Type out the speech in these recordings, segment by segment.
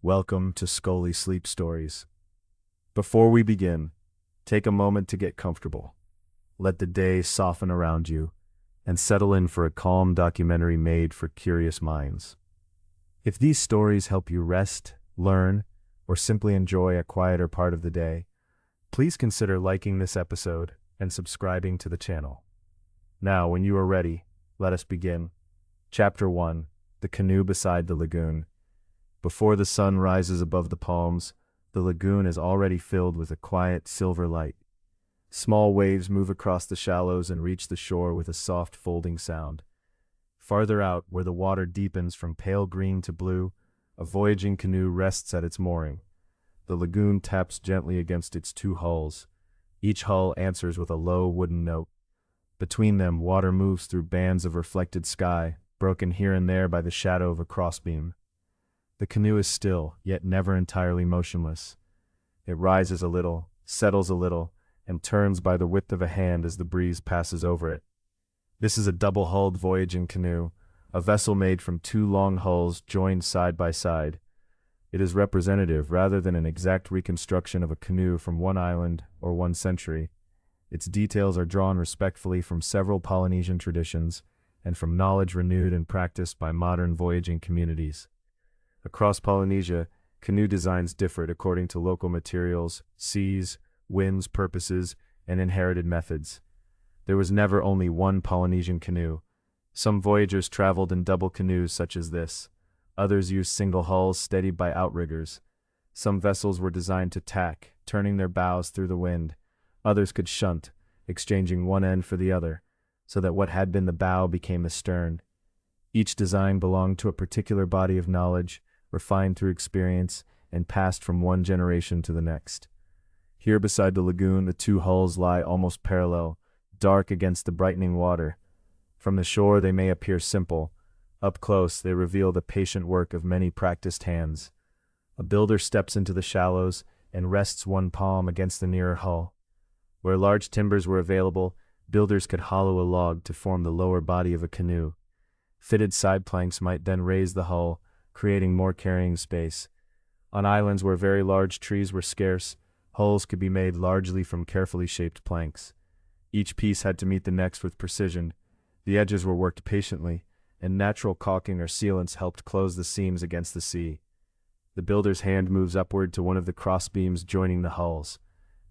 Welcome to Scoli Sleep Stories. Before we begin, take a moment to get comfortable. Let the day soften around you and settle in for a calm documentary made for curious minds. If these stories help you rest, learn, or simply enjoy a quieter part of the day, please consider liking this episode and subscribing to the channel. Now, when you are ready, let us begin. Chapter 1: The Canoe Beside the Lagoon. Before the sun rises above the palms, the lagoon is already filled with a quiet silver light. Small waves move across the shallows and reach the shore with a soft folding sound. Farther out, where the water deepens from pale green to blue, a voyaging canoe rests at its mooring. The lagoon taps gently against its two hulls. Each hull answers with a low wooden note. Between them, water moves through bands of reflected sky, broken here and there by the shadow of a crossbeam. The canoe is still, yet never entirely motionless. It rises a little, settles a little, and turns by the width of a hand as the breeze passes over it. This is a double-hulled voyaging canoe, a vessel made from two long hulls joined side by side. It is representative rather than an exact reconstruction of a canoe from one island or one century. Its details are drawn respectfully from several Polynesian traditions and from knowledge renewed and practiced by modern voyaging communities. Across Polynesia, canoe designs differed according to local materials, seas, winds, purposes, and inherited methods. There was never only one Polynesian canoe. Some voyagers traveled in double canoes such as this. Others used single hulls steadied by outriggers. Some vessels were designed to tack, turning their bows through the wind. Others could shunt, exchanging one end for the other, so that what had been the bow became the stern. Each design belonged to a particular body of knowledge, refined through experience, and passed from one generation to the next. Here beside the lagoon, the two hulls lie almost parallel, dark against the brightening water. From the shore they may appear simple. Up close they reveal the patient work of many practiced hands. A builder steps into the shallows and rests one palm against the nearer hull. Where large timbers were available, builders could hollow a log to form the lower body of a canoe. Fitted side planks might then raise the hull, creating more carrying space. On islands where very large trees were scarce, hulls could be made largely from carefully shaped planks. Each piece had to meet the next with precision. The edges were worked patiently, and natural caulking or sealants helped close the seams against the sea. The builder's hand moves upward to one of the crossbeams joining the hulls.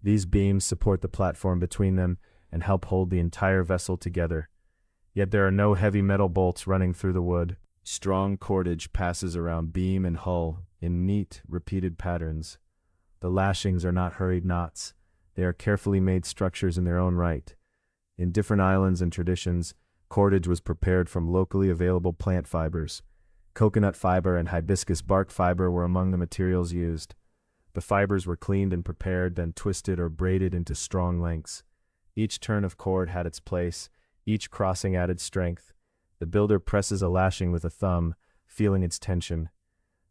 These beams support the platform between them and help hold the entire vessel together. Yet there are no heavy metal bolts running through the wood. Strong cordage passes around beam and hull in neat, repeated patterns. The lashings are not hurried knots. They are carefully made structures in their own right. In different islands and traditions, cordage was prepared from locally available plant fibers. Coconut fiber and hibiscus bark fiber were among the materials used. The fibers were cleaned and prepared, then twisted or braided into strong lengths. Each turn of cord had its place, each crossing added strength. The builder presses a lashing with a thumb, feeling its tension.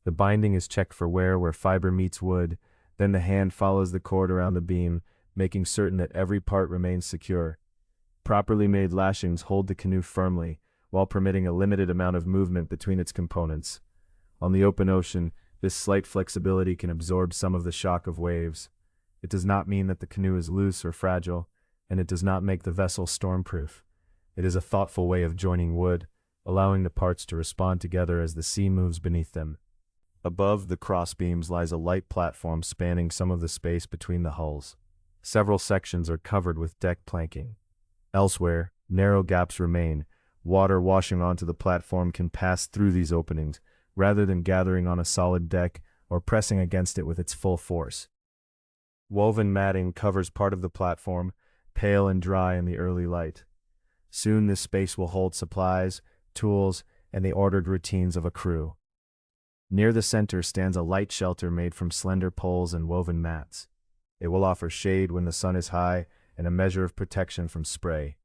The binding is checked for wear where fiber meets wood, then the hand follows the cord around the beam, making certain that every part remains secure. Properly made lashings hold the canoe firmly, while permitting a limited amount of movement between its components. On the open ocean, this slight flexibility can absorb some of the shock of waves. It does not mean that the canoe is loose or fragile, and it does not make the vessel stormproof. It is a thoughtful way of joining wood, allowing the parts to respond together as the sea moves beneath them. Above the crossbeams lies a light platform spanning some of the space between the hulls. Several sections are covered with deck planking. Elsewhere, narrow gaps remain. Water washing onto the platform can pass through these openings, rather than gathering on a solid deck or pressing against it with its full force. Woven matting covers part of the platform, pale and dry in the early light. Soon this space will hold supplies, tools, and the ordered routines of a crew. Near the center stands a light shelter made from slender poles and woven mats. It will offer shade when the sun is high and a measure of protection from spray.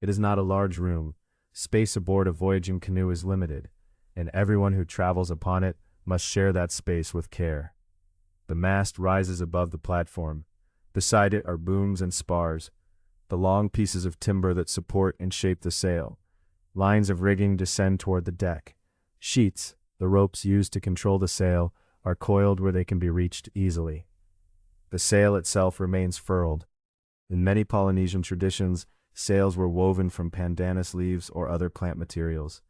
It is not a large room. Space aboard a voyaging canoe is limited, and everyone who travels upon it must share that space with care. The mast rises above the platform. Beside it are booms and spars, the long pieces of timber that support and shape the sail. Lines of rigging descend toward the deck. Sheets, the ropes used to control the sail, are coiled where they can be reached easily. The sail itself remains furled. In many Polynesian traditions, sails were woven from pandanus leaves or other plant materials.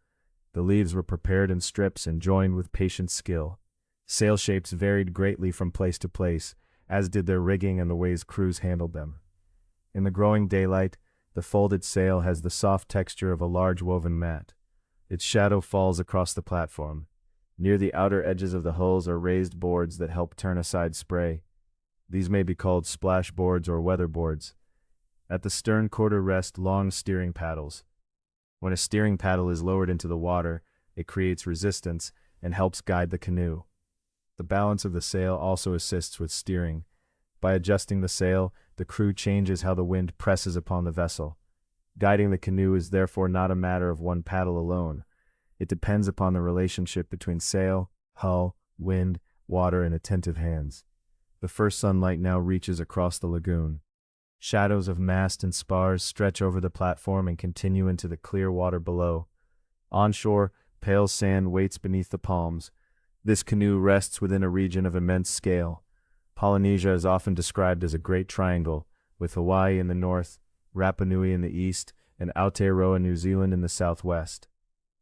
The leaves were prepared in strips and joined with patient skill. Sail shapes varied greatly from place to place, as did their rigging and the ways crews handled them. In the growing daylight, the folded sail has the soft texture of a large woven mat. Its shadow falls across the platform. Near the outer edges of the hulls are raised boards that help turn aside spray. These may be called splash boards or weather boards. At the stern quarter rest long steering paddles. When a steering paddle is lowered into the water, it creates resistance and helps guide the canoe. The balance of the sail also assists with steering. By adjusting the sail, the crew changes how the wind presses upon the vessel. Guiding the canoe is therefore not a matter of one paddle alone. It depends upon the relationship between sail, hull, wind, water, and attentive hands. The first sunlight now reaches across the lagoon. Shadows of mast and spars stretch over the platform and continue into the clear water below. Onshore, pale sand waits beneath the palms. This canoe rests within a region of immense scale. Polynesia is often described as a great triangle, with Hawaii in the north, Rapa Nui in the east, and Aotearoa, New Zealand in the southwest.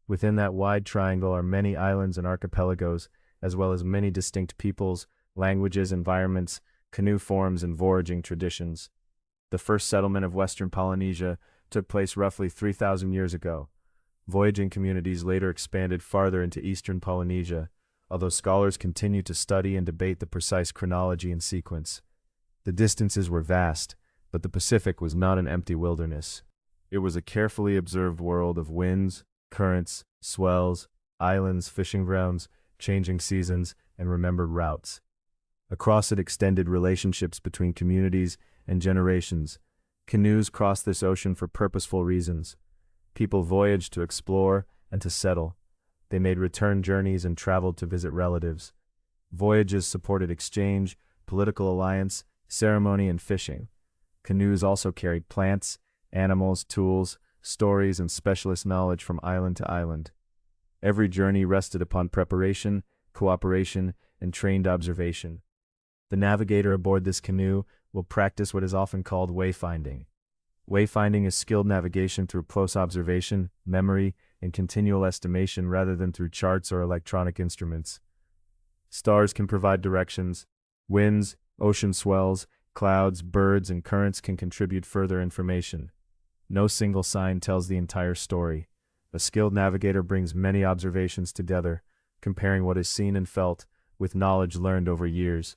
Within that wide triangle are many islands and archipelagos, as well as many distinct peoples, languages, environments, canoe forms, and voyaging traditions. The first settlement of Western Polynesia took place roughly 3,000 years ago. Voyaging communities later expanded farther into eastern Polynesia, although scholars continue to study and debate the precise chronology and sequence. The distances were vast, but the Pacific was not an empty wilderness. It was a carefully observed world of winds, currents, swells, islands, fishing grounds, changing seasons, and remembered routes. Across it extended relationships between communities and generations. Canoes crossed this ocean for purposeful reasons. People voyaged to explore and to settle. They made return journeys and traveled to visit relatives. Voyages supported exchange, political alliance, ceremony, and fishing. Canoes also carried plants, animals, tools, stories, and specialist knowledge from island to island. Every journey rested upon preparation, cooperation, and trained observation. The navigator aboard this canoe will practice what is often called wayfinding. Wayfinding is skilled navigation through close observation, memory, and continual estimation rather than through charts or electronic instruments. Stars can provide directions. Winds, ocean swells, clouds, birds, and currents can contribute further information. No single sign tells the entire story. A skilled navigator brings many observations together, comparing what is seen and felt with knowledge learned over years.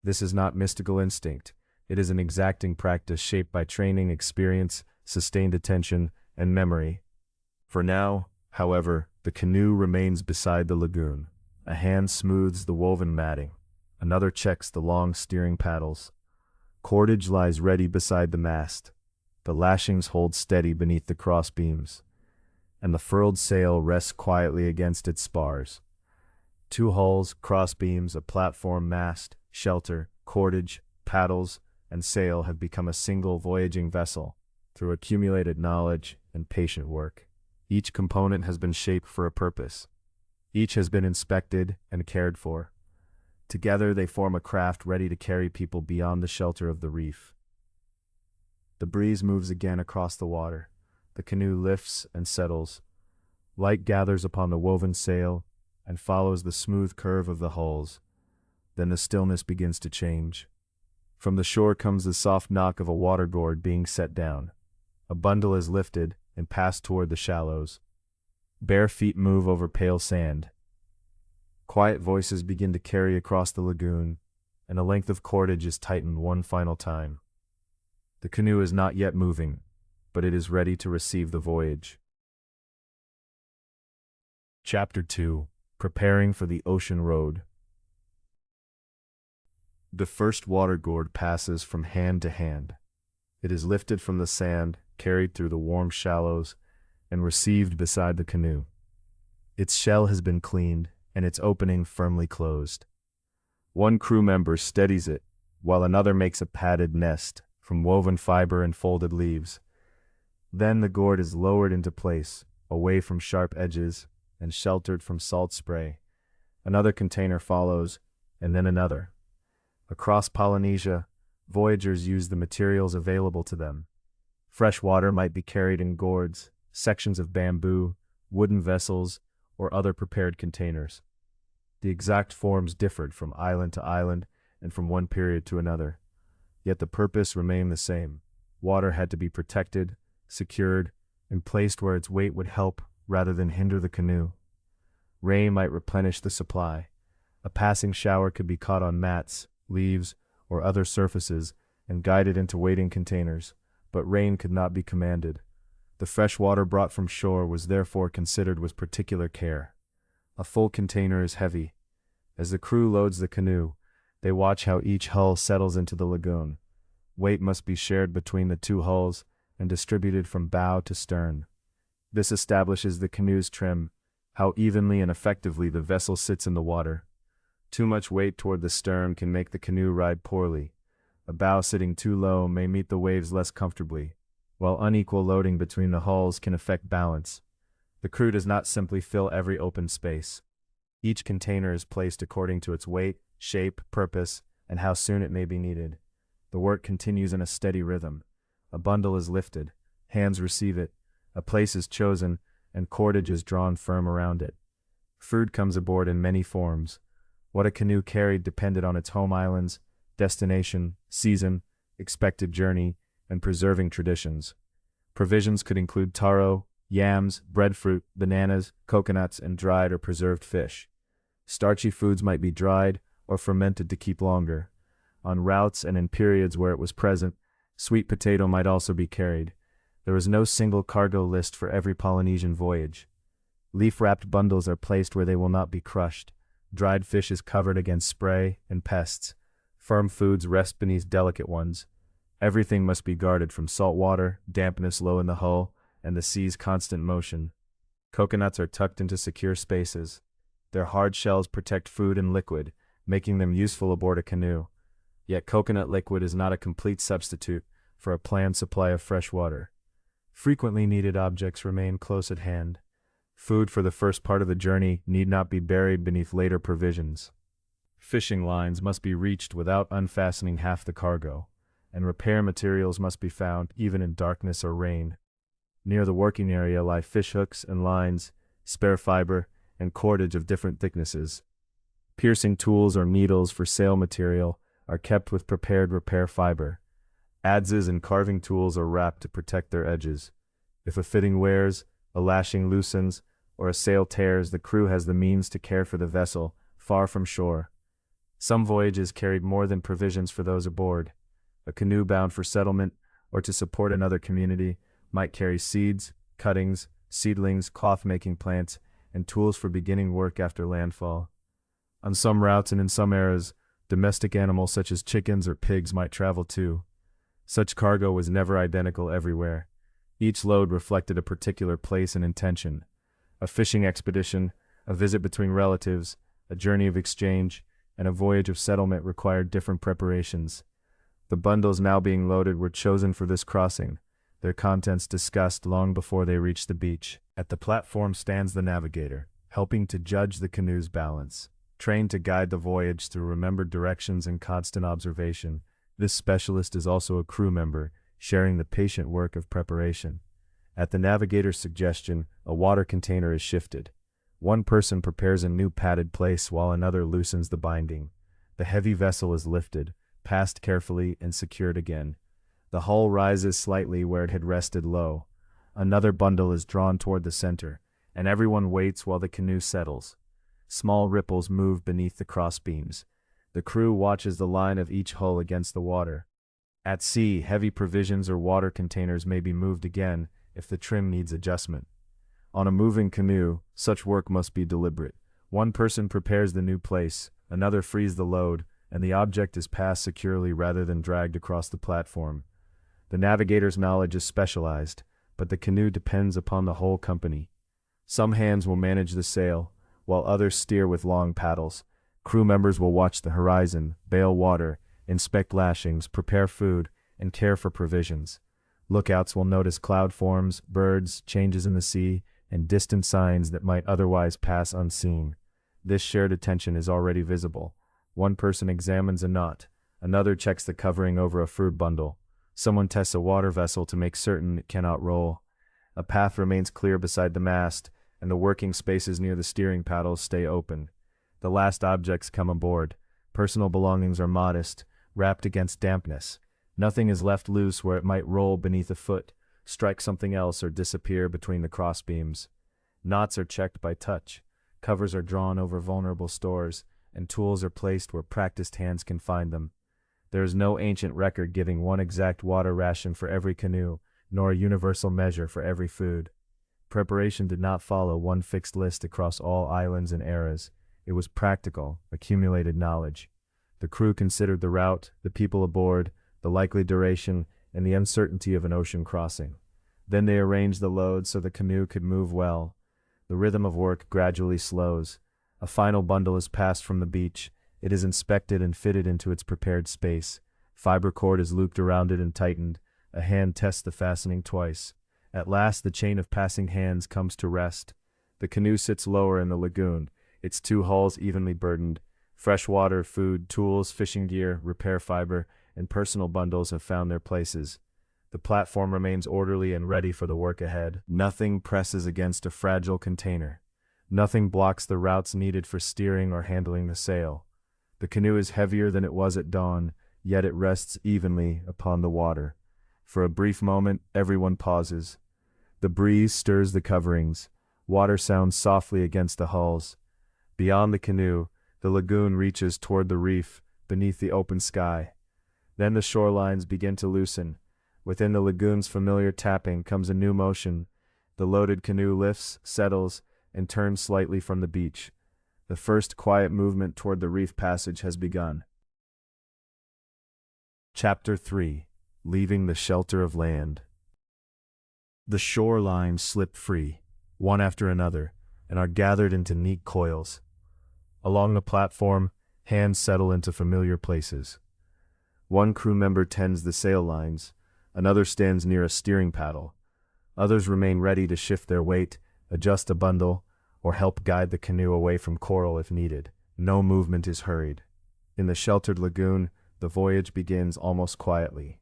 This is not mystical instinct. It is an exacting practice shaped by training, experience, sustained attention, and memory. For now, however, the canoe remains beside the lagoon. A hand smooths the woven matting. Another checks the long steering paddles. Cordage lies ready beside the mast. The lashings hold steady beneath the crossbeams, and the furled sail rests quietly against its spars. Two hulls, crossbeams, a platform, mast, shelter, cordage, paddles, and sail have become a single voyaging vessel through accumulated knowledge and patient work. Each component has been shaped for a purpose. Each has been inspected and cared for. Together they form a craft ready to carry people beyond the shelter of the reef. The breeze moves again across the water. The canoe lifts and settles. Light gathers upon the woven sail and follows the smooth curve of the hulls. Then the stillness begins to change. From the shore comes the soft knock of a water gourd being set down. A bundle is lifted and passed toward the shallows. Bare feet move over pale sand. Quiet voices begin to carry across the lagoon, and a length of cordage is tightened one final time. The canoe is not yet moving, but it is ready to receive the voyage. Chapter 2. Preparing for the Ocean Road. The first water gourd passes from hand to hand. It is lifted from the sand, carried through the warm shallows, and received beside the canoe. Its shell has been cleaned, and its opening firmly closed. One crew member steadies it, while another makes a padded nest from woven fiber and folded leaves. Then the gourd is lowered into place, away from sharp edges and sheltered from salt spray. Another container follows, and then another. Across Polynesia, voyagers used the materials available to them. Fresh water might be carried in gourds, sections of bamboo, wooden vessels, or other prepared containers. The exact forms differed from island to island and from one period to another. Yet the purpose remained the same. Water had to be protected, secured, and placed where its weight would help rather than hinder the canoe. Rain might replenish the supply. A passing shower could be caught on mats, leaves, or other surfaces and guided into waiting containers, but rain could not be commanded. The fresh water brought from shore was therefore considered with particular care. A full container is heavy. As the crew loads the canoe, they watch how each hull settles into the lagoon. Weight must be shared between the two hulls and distributed from bow to stern. This establishes the canoe's trim, how evenly and effectively the vessel sits in the water. Too much weight toward the stern can make the canoe ride poorly. A bow sitting too low may meet the waves less comfortably, while unequal loading between the hulls can affect balance. The crew does not simply fill every open space. Each container is placed according to its weight, shape, purpose, and how soon it may be needed. The work continues in a steady rhythm. A bundle is lifted, hands receive it, a place is chosen, and cordage is drawn firm around it. Food comes aboard in many forms. What a canoe carried depended on its home islands, destination, season, expected journey, and preserving traditions. Provisions could include taro, yams, breadfruit, bananas, coconuts, and dried or preserved fish. Starchy foods might be dried or fermented to keep longer. On routes and in periods where it was present, sweet potato might also be carried. There was no single cargo list for every Polynesian voyage. Leaf-wrapped bundles are placed where they will not be crushed. Dried fish is covered against spray and pests. Firm foods rest beneath delicate ones. Everything must be guarded from salt water, dampness low in the hull, and the sea's constant motion. Coconuts are tucked into secure spaces. Their hard shells protect food and liquid, making them useful aboard a canoe. Yet coconut liquid is not a complete substitute for a planned supply of fresh water. Frequently needed objects remain close at hand. Food for the first part of the journey need not be buried beneath later provisions. Fishing lines must be reached without unfastening half the cargo, and repair materials must be found even in darkness or rain. Near the working area lie fish hooks and lines, spare fiber, and cordage of different thicknesses. Piercing tools or needles for sail material are kept with prepared repair fiber. Adzes and carving tools are wrapped to protect their edges. If a fitting wears, a lashing loosens, or a sail tears, the crew has the means to care for the vessel, far from shore. Some voyages carried more than provisions for those aboard. A canoe bound for settlement, or to support another community, might carry seeds, cuttings, seedlings, cloth-making plants, and tools for beginning work after landfall. On some routes and in some eras, domestic animals such as chickens or pigs might travel too. Such cargo was never identical everywhere. Each load reflected a particular place and intention. A fishing expedition, a visit between relatives, a journey of exchange, and a voyage of settlement required different preparations. The bundles now being loaded were chosen for this crossing, their contents discussed long before they reached the beach. At the platform stands the navigator, helping to judge the canoe's balance. Trained to guide the voyage through remembered directions and constant observation, this specialist is also a crew member, sharing the patient work of preparation. At the navigator's suggestion, a water container is shifted. One person prepares a new padded place while another loosens the binding. The heavy vessel is lifted, passed carefully, and secured again. The hull rises slightly where it had rested low. Another bundle is drawn toward the center, and everyone waits while the canoe settles. Small ripples move beneath the crossbeams. The crew watches the line of each hull against the water. At sea, heavy provisions or water containers may be moved again if the trim needs adjustment. On a moving canoe, such work must be deliberate. One person prepares the new place, another frees the load, and the object is passed securely rather than dragged across the platform. The navigator's knowledge is specialized, but the canoe depends upon the whole company. Some hands will manage the sail, while others steer with long paddles. Crew members will watch the horizon, bail water, inspect lashings, prepare food, and care for provisions. Lookouts will notice cloud forms, birds, changes in the sea, and distant signs that might otherwise pass unseen. This shared attention is already visible. One person examines a knot, another checks the covering over a fur bundle. Someone tests a water vessel to make certain it cannot roll. A path remains clear beside the mast, and the working spaces near the steering paddles stay open. The last objects come aboard. Personal belongings are modest, wrapped against dampness. Nothing is left loose where it might roll beneath a foot, strike something else, or disappear between the crossbeams. Knots are checked by touch. Covers are drawn over vulnerable stores, and tools are placed where practiced hands can find them. There is no ancient record giving one exact water ration for every canoe, nor a universal measure for every food. Preparation did not follow one fixed list across all islands and eras. It was practical, accumulated knowledge. The crew considered the route, the people aboard, the likely duration, and the uncertainty of an ocean crossing. Then they arranged the load so the canoe could move well. The rhythm of work gradually slows. A final bundle is passed from the beach. It is inspected and fitted into its prepared space. Fiber cord is looped around it and tightened. A hand tests the fastening twice. At last the chain of passing hands comes to rest. The canoe sits lower in the lagoon, its two hulls evenly burdened. Fresh water, food, tools, fishing gear, repair fiber, and personal bundles have found their places. The platform remains orderly and ready for the work ahead. Nothing presses against a fragile container. Nothing blocks the routes needed for steering or handling the sail. The canoe is heavier than it was at dawn, yet it rests evenly upon the water. For a brief moment, everyone pauses. The breeze stirs the coverings. Water sounds softly against the hulls. Beyond the canoe, the lagoon reaches toward the reef, beneath the open sky. Then the shorelines begin to loosen. Within the lagoon's familiar tapping comes a new motion. The loaded canoe lifts, settles, and turns slightly from the beach. The first quiet movement toward the reef passage has begun. Chapter 3. Leaving the shelter of land. The shorelines slip free, one after another, and are gathered into neat coils. Along the platform, hands settle into familiar places. One crew member tends the sail lines, another stands near a steering paddle. Others remain ready to shift their weight, adjust a bundle, or help guide the canoe away from coral if needed. No movement is hurried. In the sheltered lagoon, the voyage begins almost quietly.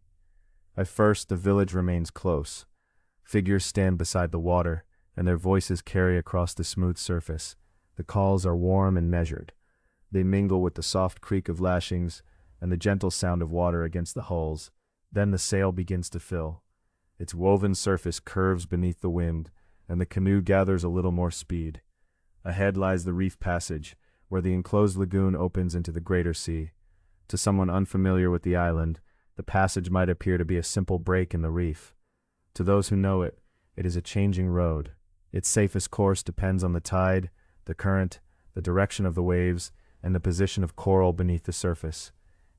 At first, the village remains close. Figures stand beside the water, and their voices carry across the smooth surface. The calls are warm and measured. They mingle with the soft creak of lashings and the gentle sound of water against the hulls. Then the sail begins to fill. Its woven surface curves beneath the wind, and the canoe gathers a little more speed. Ahead lies the reef passage, where the enclosed lagoon opens into the greater sea. To someone unfamiliar with the island, the passage might appear to be a simple break in the reef. To those who know it, it is a changing road. Its safest course depends on the tide, the current, the direction of the waves, and the position of coral beneath the surface.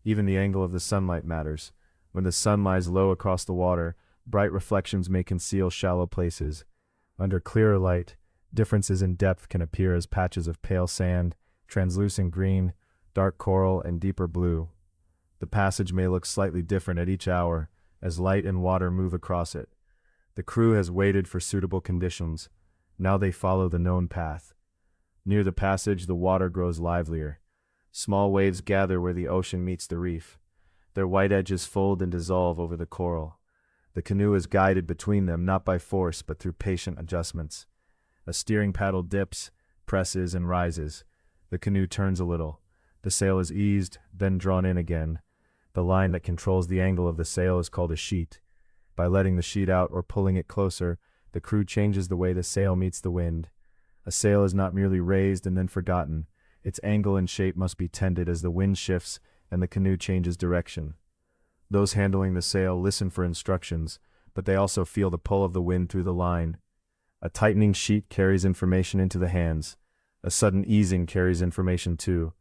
Even the angle of the sunlight matters. When the sun lies low across the water, bright reflections may conceal shallow places. Under clearer light, differences in depth can appear as patches of pale sand, translucent green, dark coral, and deeper blue. The passage may look slightly different at each hour, as light and water move across it. The crew has waited for suitable conditions. Now they follow the known path. Near the passage, the water grows livelier. Small waves gather where the ocean meets the reef. Their white edges fold and dissolve over the coral. The canoe is guided between them not by force but through patient adjustments. A steering paddle dips, presses, and rises. The canoe turns a little. The sail is eased, then drawn in again. The line that controls the angle of the sail is called a sheet. By letting the sheet out or pulling it closer, the crew changes the way the sail meets the wind. A sail is not merely raised and then forgotten. Its angle and shape must be tended as the wind shifts and the canoe changes direction. Those handling the sail listen for instructions, but they also feel the pull of the wind through the line. A tightening sheet carries information into the hands. A sudden easing carries information too.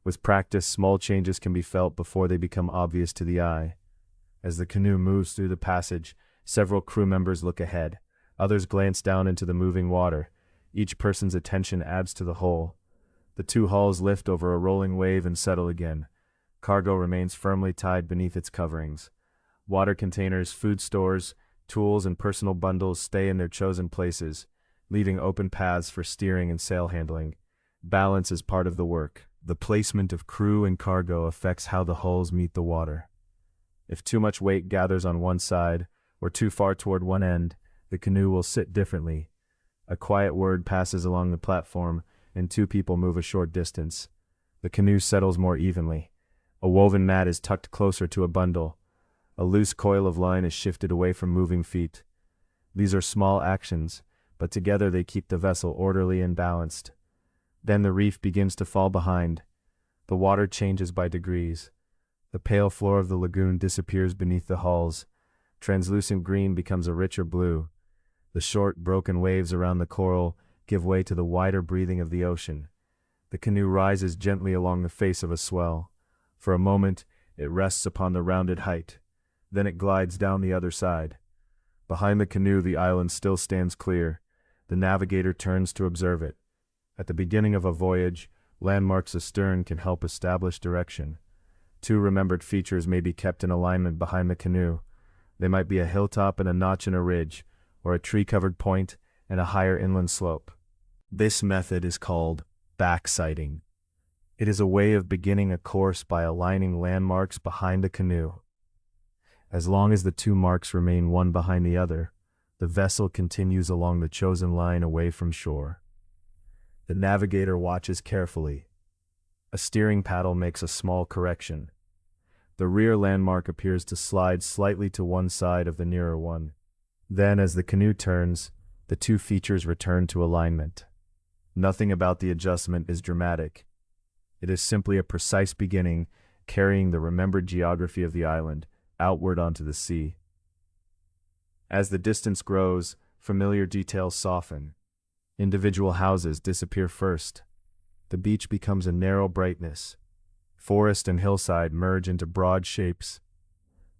With practice, small changes can be felt before they become obvious to the eye. As the canoe moves through the passage, several crew members look ahead. Others glance down into the moving water. Each person's attention adds to the whole. The two hulls lift over a rolling wave and settle again. Cargo remains firmly tied beneath its coverings. Water containers, food stores, tools, and personal bundles stay in their chosen places, leaving open paths for steering and sail handling. Balance is part of the work. The placement of crew and cargo affects how the hulls meet the water. If too much weight gathers on one side, or too far toward one end, the canoe will sit differently. A quiet word passes along the platform, and two people move a short distance. The canoe settles more evenly. A woven mat is tucked closer to a bundle. A loose coil of line is shifted away from moving feet. These are small actions, but together they keep the vessel orderly and balanced. Then the reef begins to fall behind. The water changes by degrees. The pale floor of the lagoon disappears beneath the hulls. Translucent green becomes a richer blue. The short, broken waves around the coral give way to the wider breathing of the ocean. The canoe rises gently along the face of a swell. For a moment, it rests upon the rounded height. Then it glides down the other side. Behind the canoe, the island still stands clear. The navigator turns to observe it. At the beginning of a voyage, landmarks astern can help establish direction. Two remembered features may be kept in alignment behind the canoe. They might be a hilltop and a notch in a ridge, or a tree-covered point and a higher inland slope. This method is called backsighting. It is a way of beginning a course by aligning landmarks behind the canoe. As long as the two marks remain one behind the other, the vessel continues along the chosen line away from shore. The navigator watches carefully. A steering paddle makes a small correction. The rear landmark appears to slide slightly to one side of the nearer one. Then, as the canoe turns, the two features return to alignment. Nothing about the adjustment is dramatic. It is simply a precise beginning, carrying the remembered geography of the island outward onto the sea. As the distance grows, familiar details soften. Individual houses disappear first. The beach becomes a narrow brightness. Forest and hillside merge into broad shapes.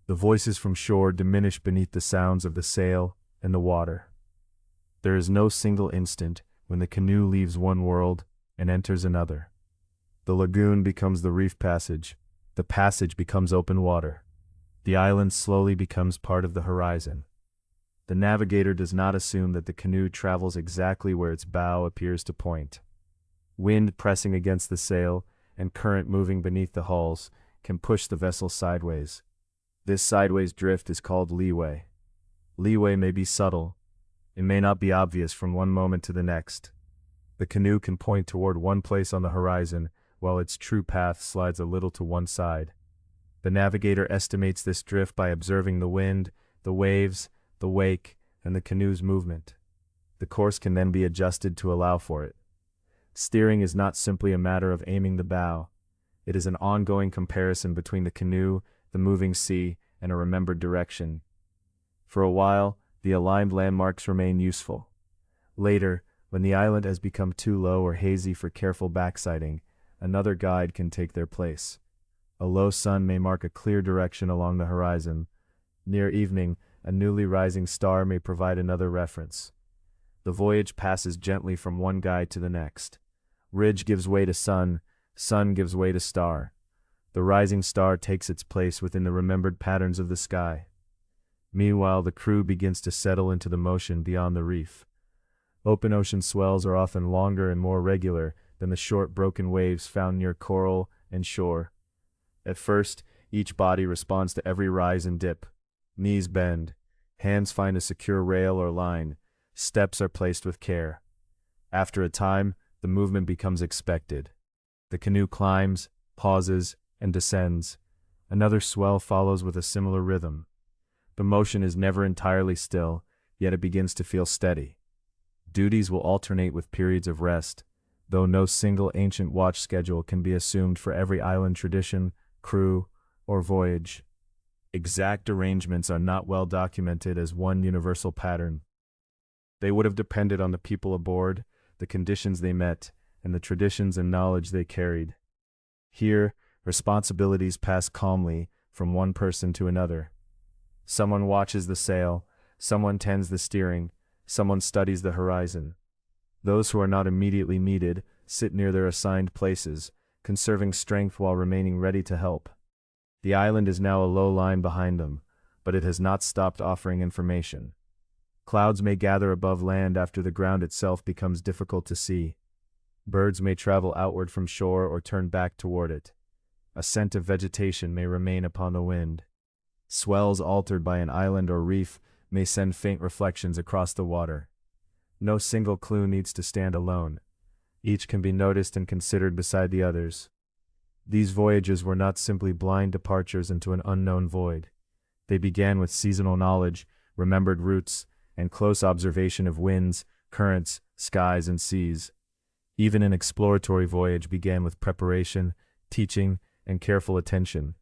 The voices from shore diminish beneath the sounds of the sail and the water. There is no single instant when the canoe leaves one world and enters another. The lagoon becomes the reef passage. The passage becomes open water. The island slowly becomes part of the horizon. The navigator does not assume that the canoe travels exactly where its bow appears to point. Wind pressing against the sail and current moving beneath the hulls can push the vessel sideways. This sideways drift is called leeway. Leeway may be subtle. It may not be obvious from one moment to the next. The canoe can point toward one place on the horizon, while its true path slides a little to one side. The navigator estimates this drift by observing the wind, the waves, the wake, and the canoe's movement. The course can then be adjusted to allow for it. Steering is not simply a matter of aiming the bow. It is an ongoing comparison between the canoe, the moving sea, and a remembered direction. For a while, the aligned landmarks remain useful. Later, when the island has become too low or hazy for careful backsighting, another guide can take their place. A low sun may mark a clear direction along the horizon. Near evening, a newly rising star may provide another reference. The voyage passes gently from one guide to the next. Ridge gives way to sun gives way to star. The rising star takes its place within the remembered patterns of the sky. Meanwhile, the crew begins to settle into the motion beyond the reef. Open ocean swells are often longer and more regular than the short broken waves found near coral and shore. At first, each body responds to every rise and dip. Knees bend. Hands find a secure rail or line. Steps are placed with care. After a time, the movement becomes expected. The canoe climbs, pauses, and descends. Another swell follows with a similar rhythm. The motion is never entirely still, yet it begins to feel steady. Duties will alternate with periods of rest, though no single ancient watch schedule can be assumed for every island tradition, crew, or voyage. Exact arrangements are not well documented as one universal pattern. They would have depended on the people aboard, the conditions they met, and the traditions and knowledge they carried. Here, responsibilities pass calmly from one person to another. Someone watches the sail, someone tends the steering, someone studies the horizon. Those who are not immediately needed sit near their assigned places, conserving strength while remaining ready to help. The island is now a low line behind them, but it has not stopped offering information. Clouds may gather above land after the ground itself becomes difficult to see. Birds may travel outward from shore or turn back toward it. A scent of vegetation may remain upon the wind. Swells altered by an island or reef may send faint reflections across the water. No single clue needs to stand alone. Each can be noticed and considered beside the others. These voyages were not simply blind departures into an unknown void. They began with seasonal knowledge, remembered routes, and close observation of winds, currents, skies, and seas. Even an exploratory voyage began with preparation, teaching, and careful attention.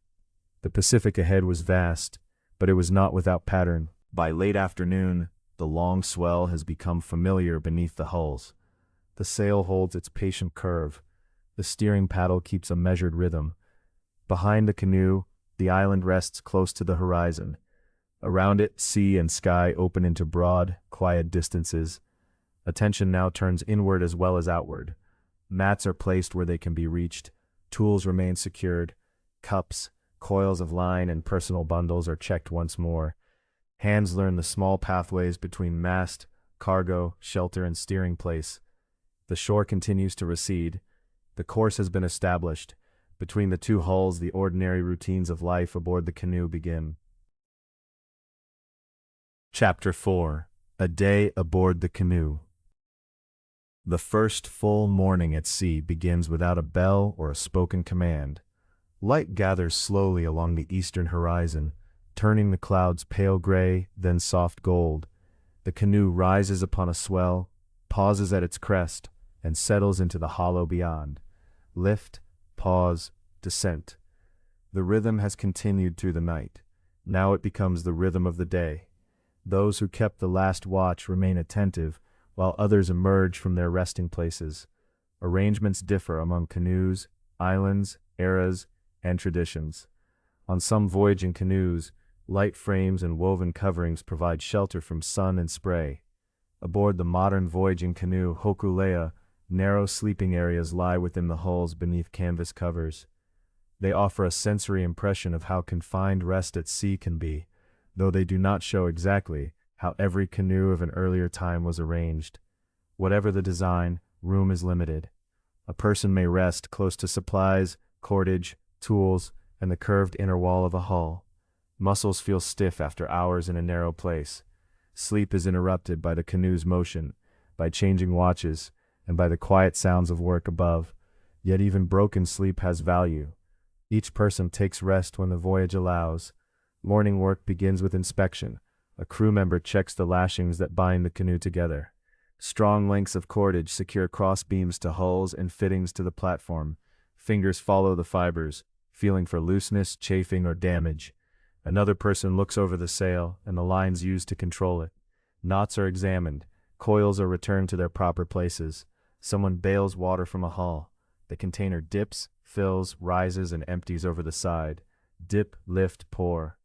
The Pacific ahead was vast, but it was not without pattern. By late afternoon, the long swell has become familiar beneath the hulls. The sail holds its patient curve. The steering paddle keeps a measured rhythm. Behind the canoe, the island rests close to the horizon. Around it, sea and sky open into broad, quiet distances. Attention now turns inward as well as outward. Mats are placed where they can be reached. Tools remain secured. Cups, coils of line, and personal bundles are checked once more. Hands learn the small pathways between mast, cargo, shelter, and steering place. The shore continues to recede. The course has been established. Between the two hulls, the ordinary routines of life aboard the canoe begin. Chapter 4. A Day Aboard the Canoe. The first full morning at sea begins without a bell or a spoken command. Light gathers slowly along the eastern horizon, turning the clouds pale gray, then soft gold. The canoe rises upon a swell, pauses at its crest, and settles into the hollow beyond. Lift, pause, descent. The rhythm has continued through the night. Now it becomes the rhythm of the day. Those who kept the last watch remain attentive, while others emerge from their resting places. Arrangements differ among canoes, islands, eras, and traditions. On some voyaging canoes, light frames and woven coverings provide shelter from sun and spray. Aboard the modern voyaging canoe Hokulea, narrow sleeping areas lie within the hulls beneath canvas covers. They offer a sensory impression of how confined rest at sea can be, though they do not show exactly how every canoe of an earlier time was arranged. Whatever the design, room is limited. A person may rest close to supplies, cordage, tools, and the curved inner wall of a hull. Muscles feel stiff after hours in a narrow place. Sleep is interrupted by the canoe's motion, by changing watches, and by the quiet sounds of work above. Yet even broken sleep has value. Each person takes rest when the voyage allows. Morning work begins with inspection. A crew member checks the lashings that bind the canoe together. Strong lengths of cordage secure cross beams to hulls and fittings to the platform. Fingers follow the fibers, feeling for looseness, chafing, or damage. Another person looks over the sail and the lines used to control it. Knots are examined. Coils are returned to their proper places. Someone bails water from a hull. The container dips, fills, rises, and empties over the side. Dip, lift, pour.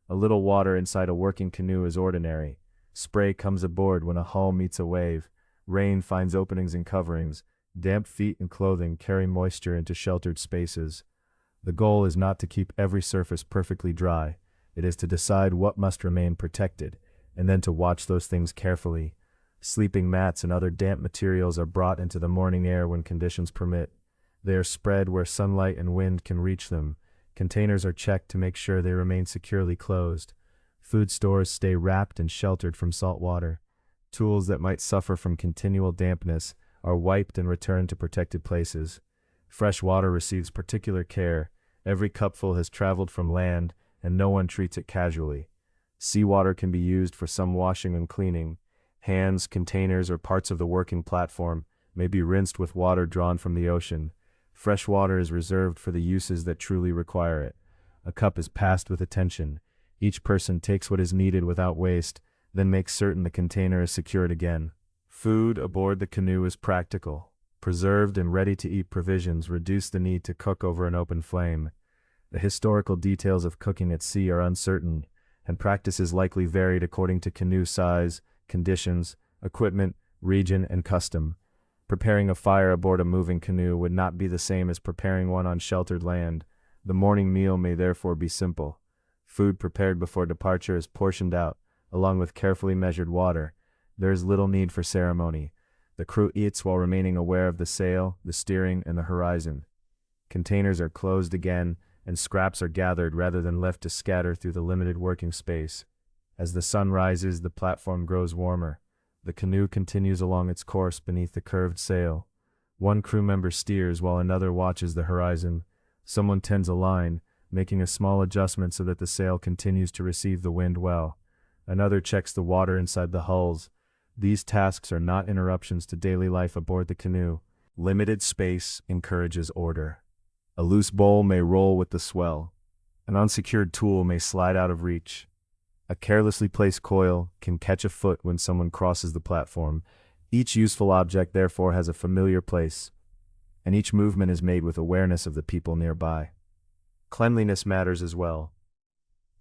A little water inside a working canoe is ordinary. Spray comes aboard when a hull meets a wave. Rain finds openings in coverings. Damp feet and clothing carry moisture into sheltered spaces. The goal is not to keep every surface perfectly dry. It is to decide what must remain protected, and then to watch those things carefully. Sleeping mats and other damp materials are brought into the morning air when conditions permit. They are spread where sunlight and wind can reach them. Containers are checked to make sure they remain securely closed. Food stores stay wrapped and sheltered from salt water. Tools that might suffer from continual dampness are wiped and returned to protected places. Fresh water receives particular care. Every cupful has traveled from land, and no one treats it casually. Seawater can be used for some washing and cleaning. Hands, containers, or parts of the working platform may be rinsed with water drawn from the ocean. Fresh water is reserved for the uses that truly require it. A cup is passed with attention. Each person takes what is needed without waste, then makes certain the container is secured again. Food aboard the canoe is practical. Preserved and ready-to-eat provisions reduce the need to cook over an open flame. The historical details of cooking at sea are uncertain, and practices likely varied according to canoe size, conditions, equipment, region, and custom. Preparing a fire aboard a moving canoe would not be the same as preparing one on sheltered land. The morning meal may therefore be simple. Food prepared before departure is portioned out, along with carefully measured water. There is little need for ceremony. The crew eats while remaining aware of the sail, the steering, and the horizon. Containers are closed again, and scraps are gathered rather than left to scatter through the limited working space. As the sun rises, the platform grows warmer. The canoe continues along its course beneath the curved sail. One crew member steers while another watches the horizon. Someone tends a line, making a small adjustment so that the sail continues to receive the wind well. Another checks the water inside the hulls. These tasks are not interruptions to daily life aboard the canoe. Limited space encourages order. A loose bowl may roll with the swell. An unsecured tool may slide out of reach. A carelessly placed coil can catch a foot when someone crosses the platform. Each useful object therefore has a familiar place, and each movement is made with awareness of the people nearby. Cleanliness matters as well.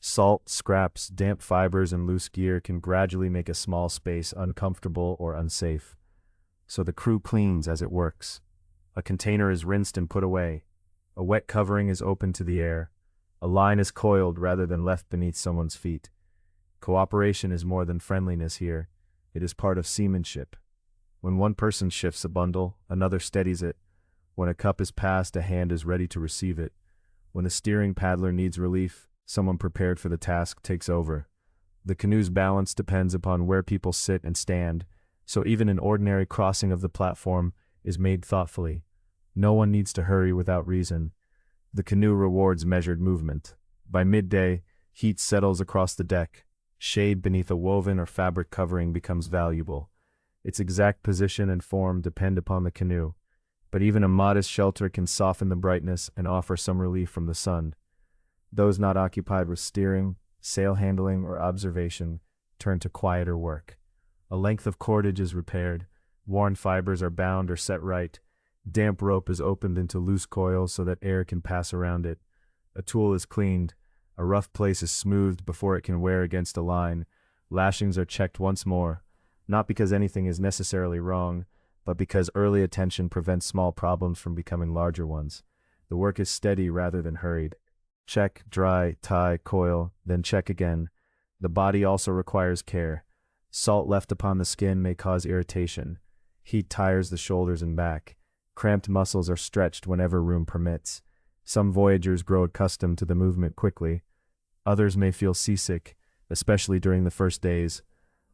Salt, scraps, damp fibers, and loose gear can gradually make a small space uncomfortable or unsafe. So the crew cleans as it works. A container is rinsed and put away. A wet covering is opened to the air. A line is coiled rather than left beneath someone's feet. Cooperation is more than friendliness here. It is part of seamanship. When one person shifts a bundle, another steadies it. When a cup is passed, a hand is ready to receive it. When a steering paddler needs relief, someone prepared for the task takes over. The canoe's balance depends upon where people sit and stand, so even an ordinary crossing of the platform is made thoughtfully. No one needs to hurry without reason. The canoe rewards measured movement. By midday, heat settles across the deck. Shade beneath a woven or fabric covering becomes valuable. Its exact position and form depend upon the canoe, but even a modest shelter can soften the brightness and offer some relief from the sun. Those not occupied with steering, sail handling, or observation turn to quieter work. A length of cordage is repaired, worn fibers are bound or set right, damp rope is opened into loose coils so that air can pass around it. A tool is cleaned, a rough place is smoothed before it can wear against a line, lashings are checked once more, not because anything is necessarily wrong, but because early attention prevents small problems from becoming larger ones. The work is steady rather than hurried. Check, dry, tie, coil, then check again. The body also requires care. Salt left upon the skin may cause irritation. Heat tires the shoulders and back. Cramped muscles are stretched whenever room permits. Some voyagers grow accustomed to the movement quickly. Others may feel seasick, especially during the first days.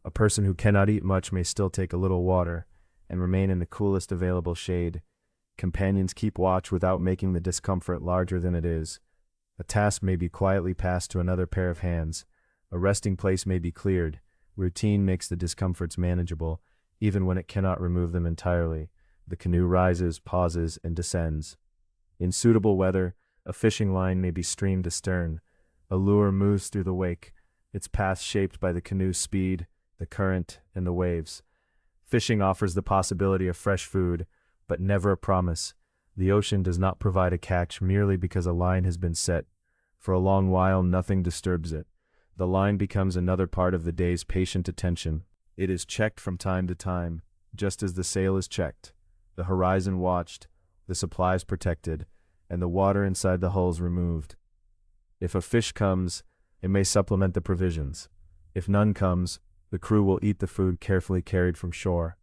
A person who cannot eat much may still take a little water and remain in the coolest available shade. Companions keep watch without making the discomfort larger than it is. A task may be quietly passed to another pair of hands. A resting place may be cleared. Routine makes the discomforts manageable, even when it cannot remove them entirely. The canoe rises, pauses, and descends. In suitable weather, a fishing line may be streamed astern. A lure moves through the wake, its path shaped by the canoe's speed, the current, and the waves. Fishing offers the possibility of fresh food, but never a promise. The ocean does not provide a catch merely because a line has been set. For a long while, nothing disturbs it. The line becomes another part of the day's patient attention. It is checked from time to time, just as the sail is checked, the horizon watched, the supplies protected, and the water inside the hulls removed. If a fish comes, it may supplement the provisions. If none comes, the crew will eat the food carefully carried from shore.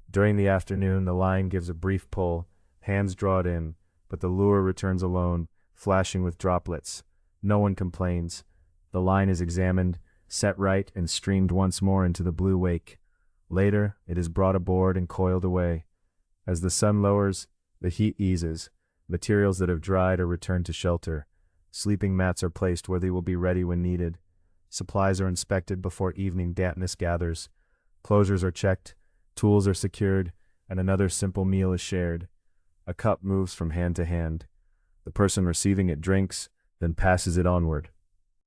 During the afternoon, the line gives a brief pull, hands draw it in, but the lure returns alone, flashing with droplets. No one complains. The line is examined, set right, and streamed once more into the blue wake. Later, it is brought aboard and coiled away. As the sun lowers, the heat eases. Materials that have dried are returned to shelter. Sleeping mats are placed where they will be ready when needed. Supplies are inspected before evening dampness gathers. Closures are checked, tools are secured, and another simple meal is shared. A cup moves from hand to hand. The person receiving it drinks, then passes it onward.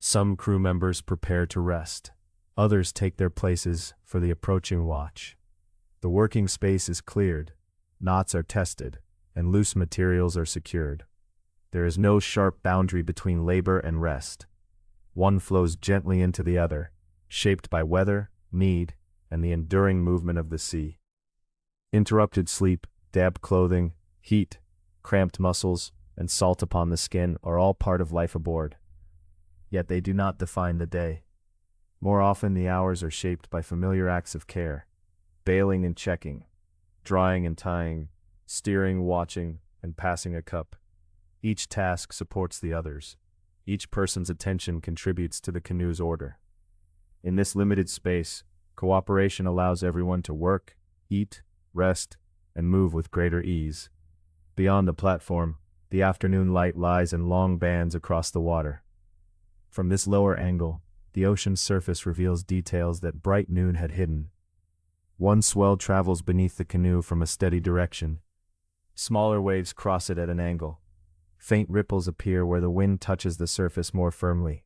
Some crew members prepare to rest. Others take their places for the approaching watch. The working space is cleared, knots are tested, and loose materials are secured. There is no sharp boundary between labor and rest. One flows gently into the other, shaped by weather, need, and the enduring movement of the sea. Interrupted sleep, damp clothing, heat, cramped muscles, and salt upon the skin are all part of life aboard. Yet they do not define the day. More often the hours are shaped by familiar acts of care, bailing and checking, drying and tying, steering, watching, and passing a cup. Each task supports the others. Each person's attention contributes to the canoe's order. In this limited space, cooperation allows everyone to work, eat, rest, and move with greater ease. Beyond the platform, the afternoon light lies in long bands across the water. From this lower angle, the ocean's surface reveals details that bright noon had hidden. One swell travels beneath the canoe from a steady direction. Smaller waves cross it at an angle. Faint ripples appear where the wind touches the surface more firmly.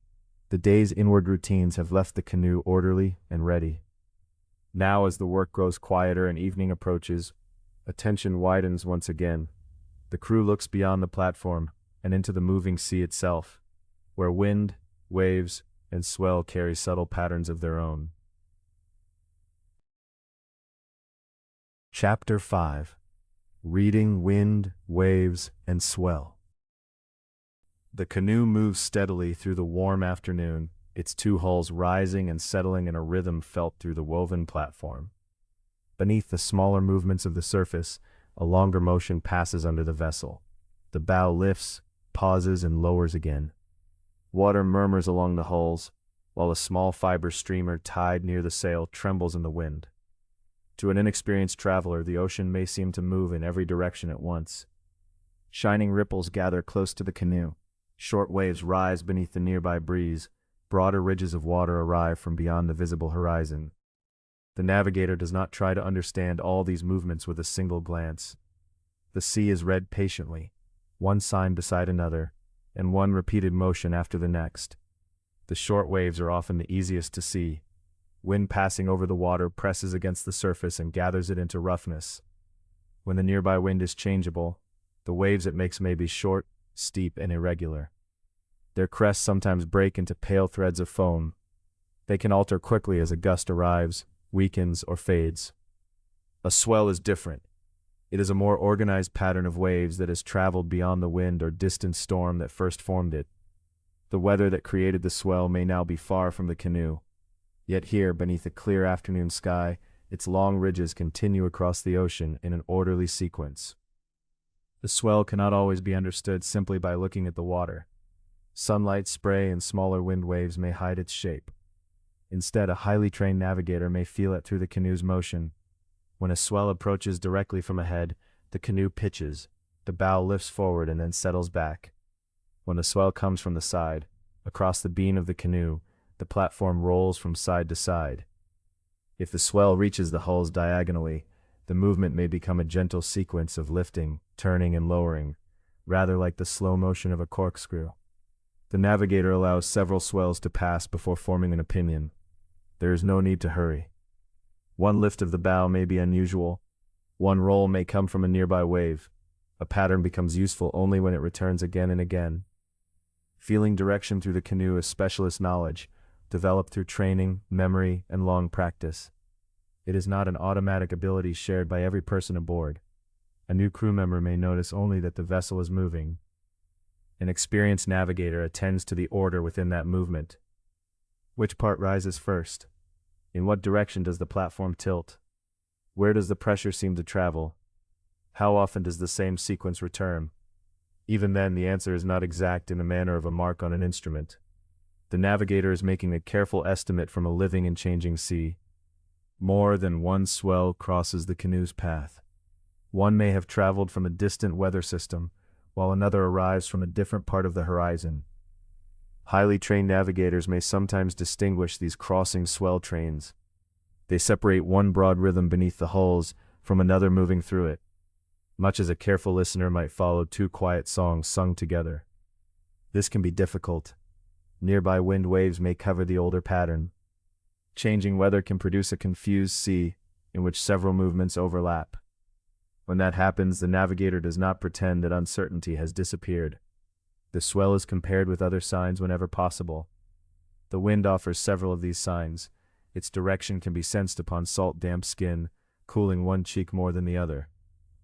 The day's inward routines have left the canoe orderly and ready. Now, as the work grows quieter and evening approaches, attention widens once again. The crew looks beyond the platform and into the moving sea itself, where wind, waves, and swell carry subtle patterns of their own. Chapter 5. Reading Wind, Waves, and Swell. The canoe moves steadily through the warm afternoon, its two hulls rising and settling in a rhythm felt through the woven platform. Beneath the smaller movements of the surface, a longer motion passes under the vessel. The bow lifts, pauses, and lowers again. Water murmurs along the hulls, while a small fiber streamer tied near the sail trembles in the wind. To an inexperienced traveler, the ocean may seem to move in every direction at once. Shining ripples gather close to the canoe. Short waves rise beneath the nearby breeze. Broader ridges of water arrive from beyond the visible horizon. The navigator does not try to understand all these movements with a single glance. The sea is read patiently, one sign beside another, and one repeated motion after the next. The short waves are often the easiest to see. Wind passing over the water presses against the surface and gathers it into roughness. When the nearby wind is changeable, the waves it makes may be short, steep, and irregular. Their crests sometimes break into pale threads of foam. They can alter quickly as a gust arrives, weakens, or fades. A swell is different. It is a more organized pattern of waves that has traveled beyond the wind or distant storm that first formed it. The weather that created the swell may now be far from the canoe. Yet here, beneath a clear afternoon sky, its long ridges continue across the ocean in an orderly sequence. The swell cannot always be understood simply by looking at the water. Sunlight, spray, and smaller wind waves may hide its shape. Instead, a highly trained navigator may feel it through the canoe's motion. When a swell approaches directly from ahead, the canoe pitches, the bow lifts forward and then settles back. When a swell comes from the side, across the beam of the canoe, the platform rolls from side to side. If the swell reaches the hulls diagonally, the movement may become a gentle sequence of lifting, turning, and lowering, rather like the slow motion of a corkscrew. The navigator allows several swells to pass before forming an opinion. There is no need to hurry. One lift of the bow may be unusual. One roll may come from a nearby wave. A pattern becomes useful only when it returns again and again. Feeling direction through the canoe is specialist knowledge, developed through training, memory, and long practice. It is not an automatic ability shared by every person aboard. A new crew member may notice only that the vessel is moving. An experienced navigator attends to the order within that movement. Which part rises first? In what direction does the platform tilt? Where does the pressure seem to travel? How often does the same sequence return? Even then, the answer is not exact in the manner of a mark on an instrument. The navigator is making a careful estimate from a living and changing sea. More than one swell crosses the canoe's path. One may have traveled from a distant weather system, while another arrives from a different part of the horizon. Highly trained navigators may sometimes distinguish these crossing swell trains. They separate one broad rhythm beneath the hulls from another moving through it, much as a careful listener might follow two quiet songs sung together. This can be difficult. Nearby wind waves may cover the older pattern. Changing weather can produce a confused sea in which several movements overlap. When that happens, the navigator does not pretend that uncertainty has disappeared. The swell is compared with other signs whenever possible. The wind offers several of these signs. Its direction can be sensed upon salt-damp skin, cooling one cheek more than the other.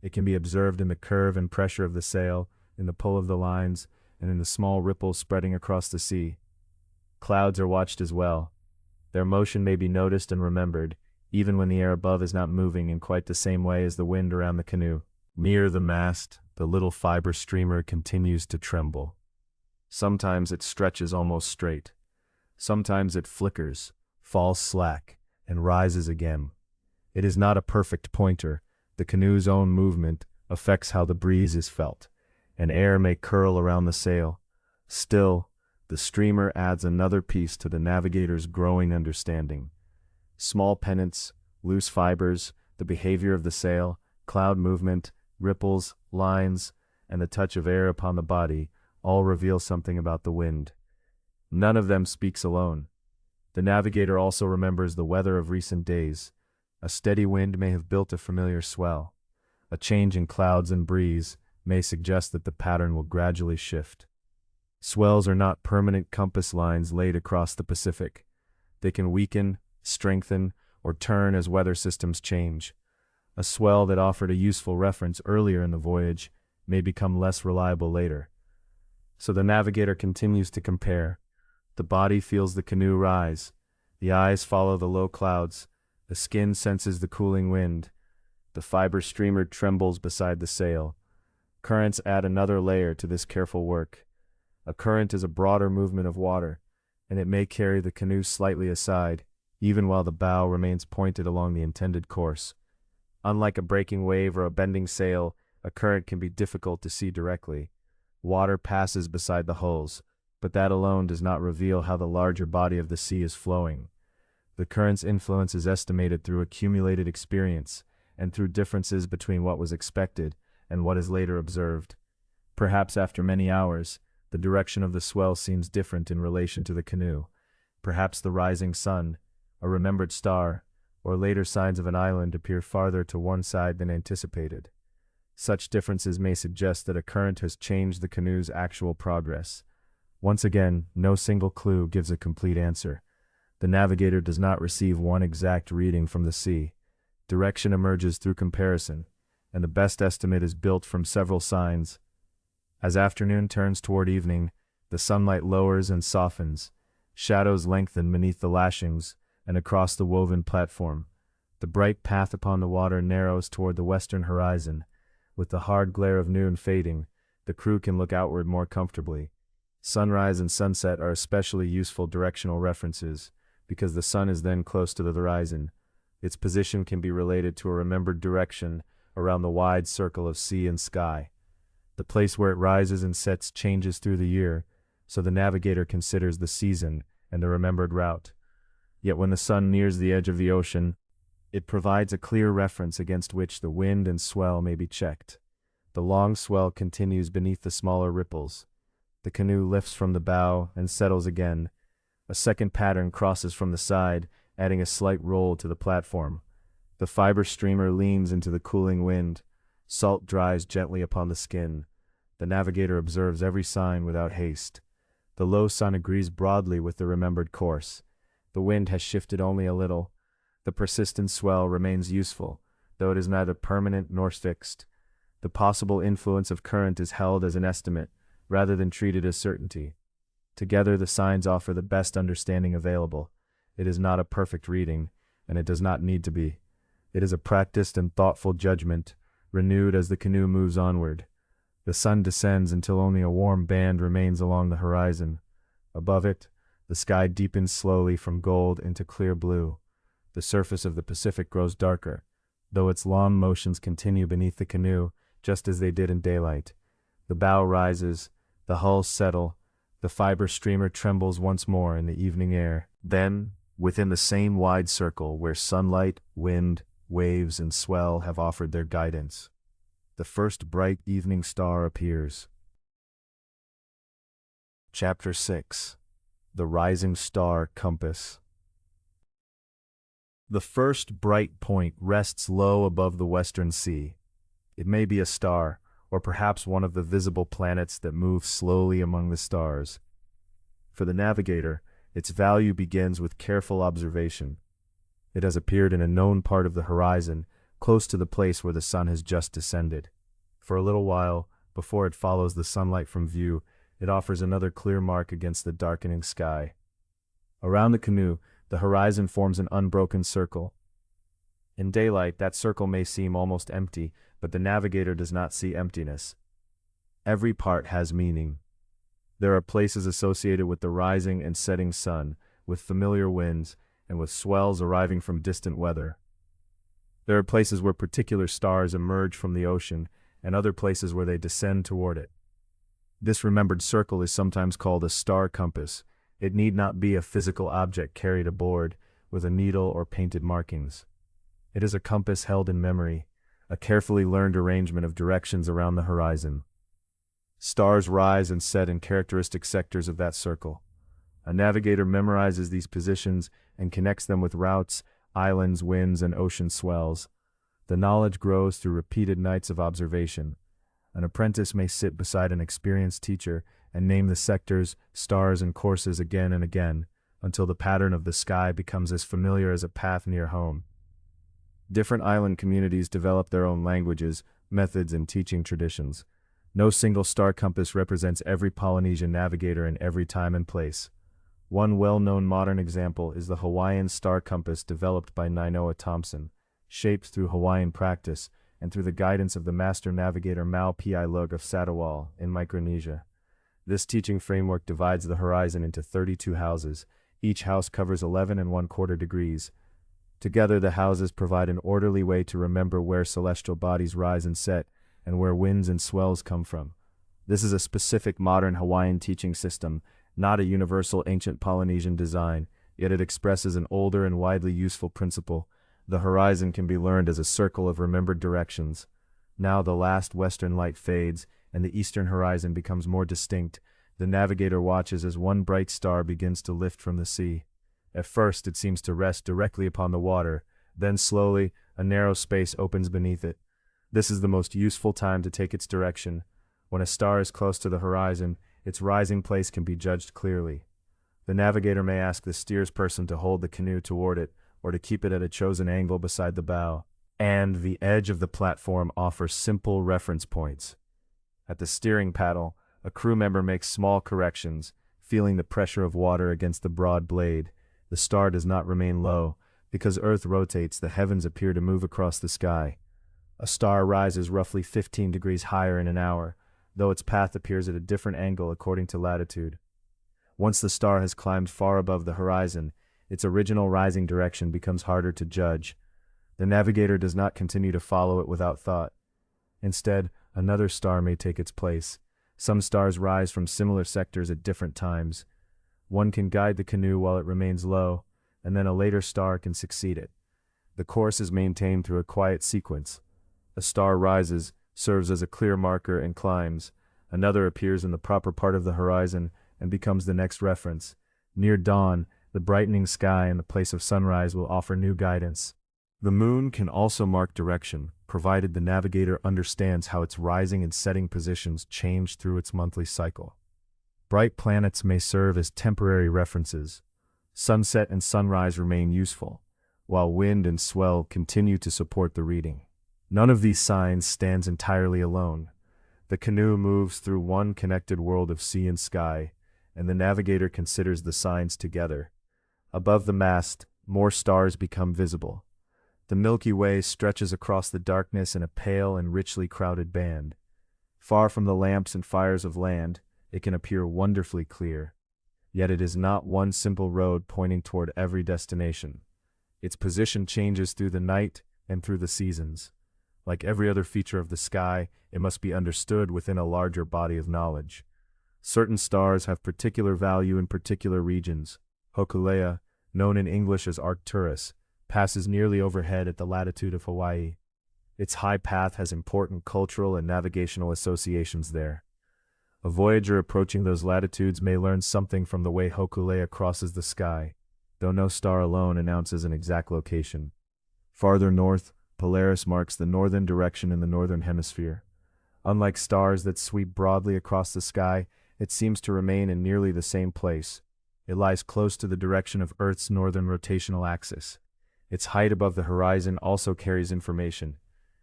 It can be observed in the curve and pressure of the sail, in the pull of the lines, and in the small ripples spreading across the sea. Clouds are watched as well. Their motion may be noticed and remembered, even when the air above is not moving in quite the same way as the wind around the canoe. Near the mast, the little fiber streamer continues to tremble. Sometimes it stretches almost straight. Sometimes it flickers, falls slack, and rises again. It is not a perfect pointer. The canoe's own movement affects how the breeze is felt, and air may curl around the sail. Still, the streamer adds another piece to the navigator's growing understanding. Small pennants, loose fibers, the behavior of the sail, cloud movement, ripples, lines, and the touch of air upon the body all reveal something about the wind. None of them speaks alone. The navigator also remembers the weather of recent days. A steady wind may have built a familiar swell. A change in clouds and breeze may suggest that the pattern will gradually shift. Swells are not permanent compass lines laid across the Pacific. They can weaken, strengthen, or turn as weather systems change. A swell that offered a useful reference earlier in the voyage may become less reliable later. So the navigator continues to compare. The body feels the canoe rise. The eyes follow the low clouds. The skin senses the cooling wind. The fiber streamer trembles beside the sail. Currents add another layer to this careful work. A current is a broader movement of water, and it may carry the canoe slightly aside, even while the bow remains pointed along the intended course. Unlike a breaking wave or a bending sail, a current can be difficult to see directly. Water passes beside the hulls, but that alone does not reveal how the larger body of the sea is flowing. The current's influence is estimated through accumulated experience and through differences between what was expected and what is later observed. Perhaps after many hours, the direction of the swell seems different in relation to the canoe. Perhaps the rising sun, a remembered star, or later signs of an island appear farther to one side than anticipated. Such differences may suggest that a current has changed the canoe's actual progress. Once again, no single clue gives a complete answer. The navigator does not receive one exact reading from the sea. Direction emerges through comparison, and the best estimate is built from several signs. As afternoon turns toward evening, the sunlight lowers and softens. Shadows lengthen beneath the lashings and across the woven platform. The bright path upon the water narrows toward the western horizon. With the hard glare of noon fading, the crew can look outward more comfortably. Sunrise and sunset are especially useful directional references, because the sun is then close to the horizon. Its position can be related to a remembered direction around the wide circle of sea and sky. The place where it rises and sets changes through the year, so the navigator considers the season and the remembered route. Yet when the sun nears the edge of the ocean, it provides a clear reference against which the wind and swell may be checked. The long swell continues beneath the smaller ripples. The canoe lifts from the bow and settles again. A second pattern crosses from the side, adding a slight roll to the platform. The fiber streamer leans into the cooling wind. Salt dries gently upon the skin. The navigator observes every sign without haste. The low sun agrees broadly with the remembered course. The wind has shifted only a little. The persistent swell remains useful, though it is neither permanent nor fixed. The possible influence of current is held as an estimate, rather than treated as certainty. Together the signs offer the best understanding available. It is not a perfect reading, and it does not need to be. It is a practiced and thoughtful judgment, renewed as the canoe moves onward. The sun descends until only a warm band remains along the horizon. Above it, the sky deepens slowly from gold into clear blue. The surface of the Pacific grows darker, though its long motions continue beneath the canoe, just as they did in daylight. The bow rises, the hulls settle, the fiber streamer trembles once more in the evening air. Then, within the same wide circle where sunlight, wind, waves, and swell have offered their guidance, the first bright evening star appears. Chapter 6. The Rising Star Compass. The first bright point rests low above the western sea. It may be a star, or perhaps one of the visible planets that move slowly among the stars. For the navigator, its value begins with careful observation. It has appeared in a known part of the horizon, close to the place where the sun has just descended. For a little while, before it follows the sunlight from view, it offers another clear mark against the darkening sky. Around the canoe, the horizon forms an unbroken circle. In daylight, that circle may seem almost empty, but the navigator does not see emptiness. Every part has meaning. There are places associated with the rising and setting sun, with familiar winds, and with swells arriving from distant weather. There are places where particular stars emerge from the ocean, and other places where they descend toward it. This remembered circle is sometimes called a star compass. It need not be a physical object carried aboard, with a needle or painted markings. It is a compass held in memory, a carefully learned arrangement of directions around the horizon. Stars rise and set in characteristic sectors of that circle. A navigator memorizes these positions and connects them with routes, islands, winds, and ocean swells. The knowledge grows through repeated nights of observation. An apprentice may sit beside an experienced teacher and name the sectors, stars, and courses again and again, until the pattern of the sky becomes as familiar as a path near home. Different island communities develop their own languages, methods, and teaching traditions. No single star compass represents every Polynesian navigator in every time and place. One well-known modern example is the Hawaiian star compass developed by Nainoa Thompson, shaped through Hawaiian practice and through the guidance of the master navigator Mau Pi Lug of Satawal in Micronesia. This teaching framework divides the horizon into 32 houses. Each house covers 11 1/4 degrees. Together, the houses provide an orderly way to remember where celestial bodies rise and set, and where winds and swells come from. This is a specific modern Hawaiian teaching system, not a universal ancient Polynesian design, yet it expresses an older and widely useful principle. The horizon can be learned as a circle of remembered directions. Now the last western light fades, and the eastern horizon becomes more distinct. The navigator watches as one bright star begins to lift from the sea. At first it seems to rest directly upon the water, then slowly, a narrow space opens beneath it. This is the most useful time to take its direction. When a star is close to the horizon, its rising place can be judged clearly. The navigator may ask the steersperson to hold the canoe toward it, or to keep it at a chosen angle beside the bow. And the edge of the platform offers simple reference points. At the steering paddle, a crew member makes small corrections, feeling the pressure of water against the broad blade. The star does not remain low. Because Earth rotates, the heavens appear to move across the sky. A star rises roughly 15 degrees higher in an hour, though its path appears at a different angle according to latitude. Once the star has climbed far above the horizon, its original rising direction becomes harder to judge. The navigator does not continue to follow it without thought. Instead, another star may take its place. Some stars rise from similar sectors at different times. One can guide the canoe while it remains low, and then a later star can succeed it. The course is maintained through a quiet sequence. A star rises, serves as a clear marker, and climbs. Another appears in the proper part of the horizon and becomes the next reference. Near dawn, the brightening sky and the place of sunrise will offer new guidance. The moon can also mark direction, provided the navigator understands how its rising and setting positions change through its monthly cycle. Bright planets may serve as temporary references. Sunset and sunrise remain useful, while wind and swell continue to support the reading. None of these signs stands entirely alone. The canoe moves through one connected world of sea and sky, and the navigator considers the signs together. Above the mast, more stars become visible. The Milky Way stretches across the darkness in a pale and richly crowded band. Far from the lamps and fires of land, it can appear wonderfully clear. Yet it is not one simple road pointing toward every destination. Its position changes through the night and through the seasons. Like every other feature of the sky, it must be understood within a larger body of knowledge. Certain stars have particular value in particular regions. Hokulea, known in English as Arcturus, passes nearly overhead at the latitude of Hawaii. Its high path has important cultural and navigational associations there. A voyager approaching those latitudes may learn something from the way Hokulea crosses the sky, though no star alone announces an exact location. Farther north, Polaris marks the northern direction in the northern hemisphere. Unlike stars that sweep broadly across the sky, it seems to remain in nearly the same place. It lies close to the direction of Earth's northern rotational axis. Its height above the horizon also carries information.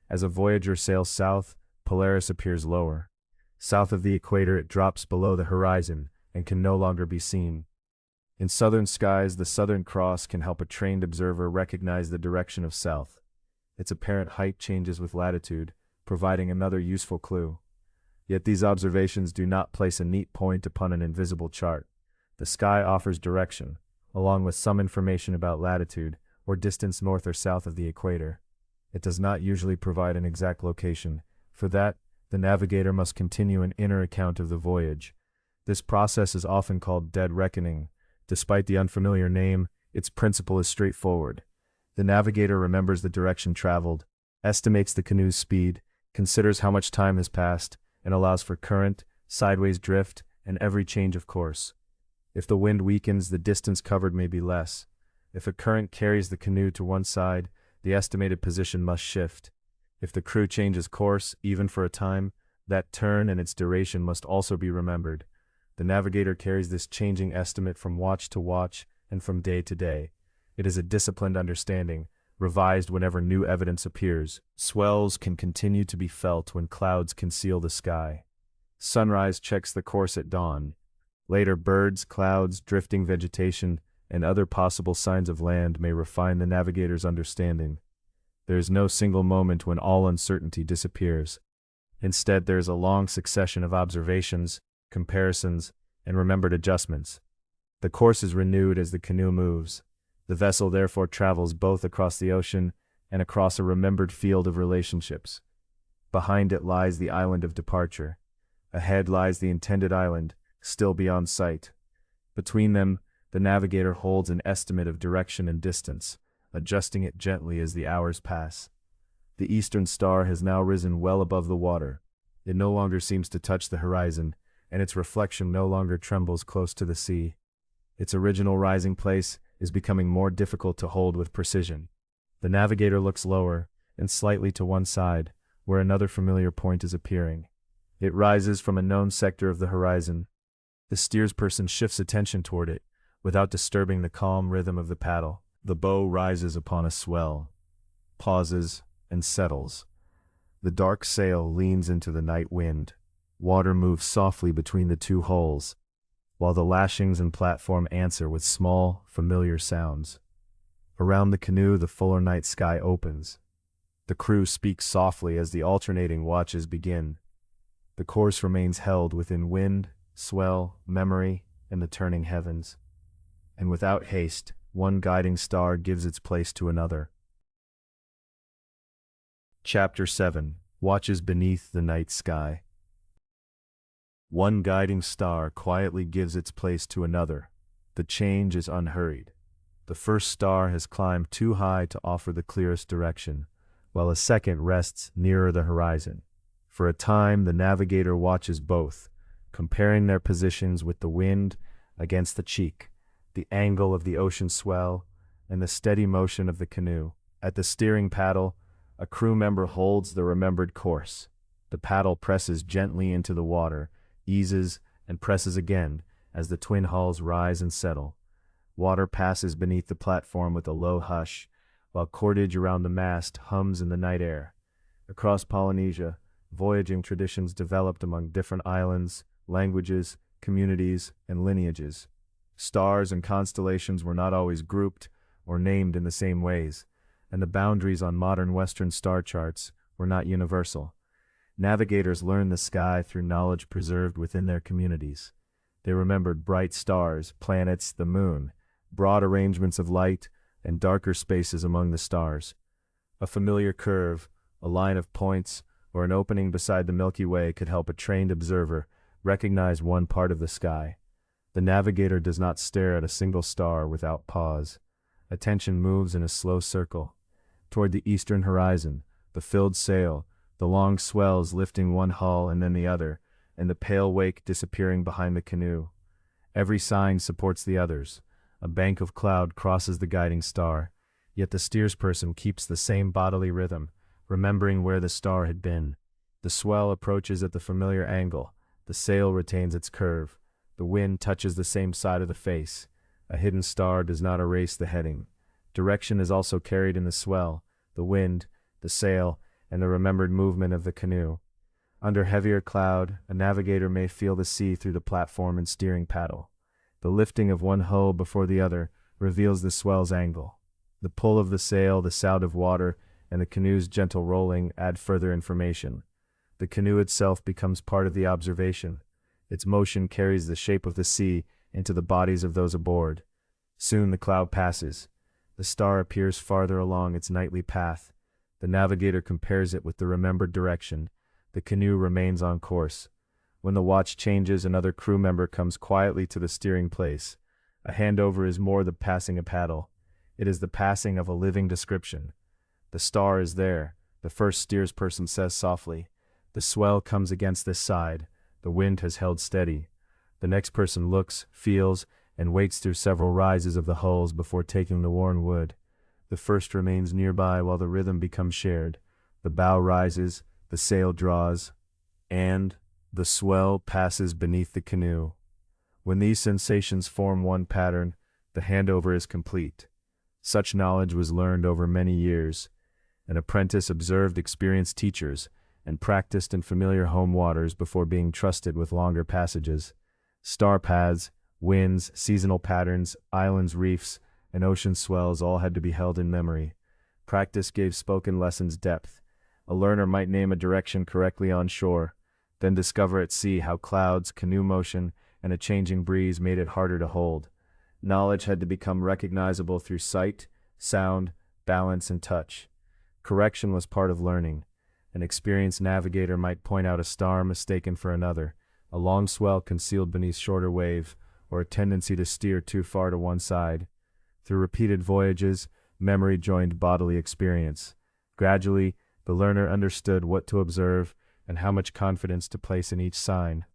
As a voyager sails south, Polaris appears lower. South of the equator, it drops below the horizon and can no longer be seen. In southern skies, the Southern Cross can help a trained observer recognize the direction of south. its apparent height changes with latitude, providing another useful clue. Yet these observations do not place a neat point upon an invisible chart. The sky offers direction, along with some information about latitude or distance north or south of the equator. It does not usually provide an exact location. For that, the navigator must continue an inner account of the voyage. This process is often called dead reckoning. Despite the unfamiliar name, its principle is straightforward. The navigator remembers the direction traveled, estimates the canoe's speed, considers how much time has passed, and allows for current, sideways drift, and every change of course. If the wind weakens, the distance covered may be less. If a current carries the canoe to one side, the estimated position must shift. If the crew changes course, even for a time, that turn and its duration must also be remembered. The navigator carries this changing estimate from watch to watch and from day to day. It is a disciplined understanding, revised whenever new evidence appears. Swells can continue to be felt when clouds conceal the sky. Sunrise checks the course at dawn. Later, birds, clouds, drifting vegetation, and other possible signs of land may refine the navigator's understanding. There is no single moment when all uncertainty disappears. Instead, there is a long succession of observations, comparisons, and remembered adjustments. The course is renewed as the canoe moves. The vessel therefore travels both across the ocean and across a remembered field of relationships. Behind it lies the island of departure. Ahead lies the intended island, still beyond sight. Between them, the navigator holds an estimate of direction and distance, adjusting it gently as the hours pass. The eastern star has now risen well above the water. It no longer seems to touch the horizon, and its reflection no longer trembles close to the sea. Its original rising place is becoming more difficult to hold with precision. The navigator looks lower, and slightly to one side, where another familiar point is appearing. It rises from a known sector of the horizon. The steersperson shifts attention toward it, without disturbing the calm rhythm of the paddle. The bow rises upon a swell, pauses, and settles. The dark sail leans into the night wind. Water moves softly between the two hulls, while the lashings and platform answer with small, familiar sounds. Around the canoe, the fuller night sky opens. The crew speaks softly as the alternating watches begin. The course remains held within wind, swell, memory, and the turning heavens. And without haste, one guiding star gives its place to another. Chapter 7. Watches beneath the night sky. One guiding star quietly gives its place to another. The change is unhurried. The first star has climbed too high to offer the clearest direction, while a second rests nearer the horizon. For a time, the navigator watches both, comparing their positions with the wind against the cheek, the angle of the ocean swell, and the steady motion of the canoe. At the steering paddle, a crew member holds the remembered course. The paddle presses gently into the water, eases, and presses again as the twin hulls rise and settle. Water passes beneath the platform with a low hush, while cordage around the mast hums in the night air. Across Polynesia, voyaging traditions developed among different islands, languages, communities, and lineages. Stars and constellations were not always grouped or named in the same ways, and the boundaries on modern Western star charts were not universal. Navigators learned the sky through knowledge preserved within their communities. They remembered bright stars, planets, the moon, broad arrangements of light, and darker spaces among the stars. A familiar curve, a line of points, or an opening beside the Milky Way could help a trained observer recognize one part of the sky. The navigator does not stare at a single star without pause. Attention moves in a slow circle. Toward the eastern horizon, the filled sail, the long swells lifting one hull and then the other, and the pale wake disappearing behind the canoe. Every sign supports the others. A bank of cloud crosses the guiding star, yet the steersperson keeps the same bodily rhythm, remembering where the star had been. The swell approaches at the familiar angle. The sail retains its curve. The wind touches the same side of the face. A hidden star does not erase the heading. Direction is also carried in the swell, the wind, the sail, and the remembered movement of the canoe. Under heavier cloud, a navigator may feel the sea through the platform and steering paddle. The lifting of one hull before the other reveals the swell's angle. The pull of the sail, the sound of water, and the canoe's gentle rolling add further information. The canoe itself becomes part of the observation. Its motion carries the shape of the sea into the bodies of those aboard. Soon the cloud passes. The star appears farther along its nightly path. The navigator compares it with the remembered direction. The canoe remains on course. When the watch changes, another crew member comes quietly to the steering place. A handover is more than passing a paddle. It is the passing of a living description. The star is there, the first steersperson says softly. The swell comes against this side. The wind has held steady. The next person looks, feels, and waits through several rises of the hulls before taking the worn wood. The first remains nearby while the rhythm becomes shared. The bow rises, the sail draws, and the swell passes beneath the canoe. When these sensations form one pattern, the handover is complete. Such knowledge was learned over many years. An apprentice observed experienced teachers and practiced in familiar home waters before being trusted with longer passages. Star paths, winds, seasonal patterns, islands, reefs, and ocean swells all had to be held in memory. Practice gave spoken lessons depth. A learner might name a direction correctly on shore, then discover at sea how clouds, canoe motion, and a changing breeze made it harder to hold. Knowledge had to become recognizable through sight, sound, balance, and touch. Correction was part of learning. An experienced navigator might point out a star mistaken for another, a long swell concealed beneath shorter wave, or a tendency to steer too far to one side. Through repeated voyages, memory joined bodily experience. Gradually, the learner understood what to observe and how much confidence to place in each sign.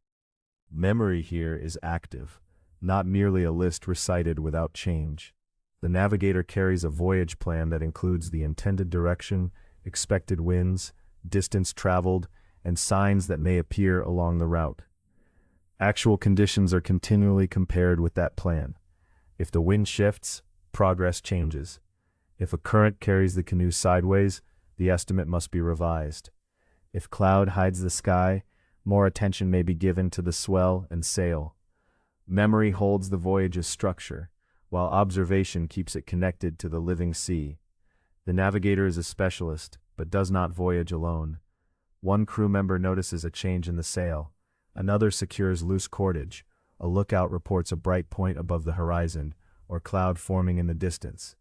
Memory here is active, not merely a list recited without change. The navigator carries a voyage plan that includes the intended direction, expected winds, distance traveled, and signs that may appear along the route. Actual conditions are continually compared with that plan. If the wind shifts, progress changes. If a current carries the canoe sideways, the estimate must be revised. If cloud hides the sky, more attention may be given to the swell and sail. Memory holds the voyage's structure, while observation keeps it connected to the living sea. The navigator is a specialist, but does not voyage alone. One crew member notices a change in the sail. Another secures loose cordage. A lookout reports a bright point above the horizon, or cloud forming in the distance.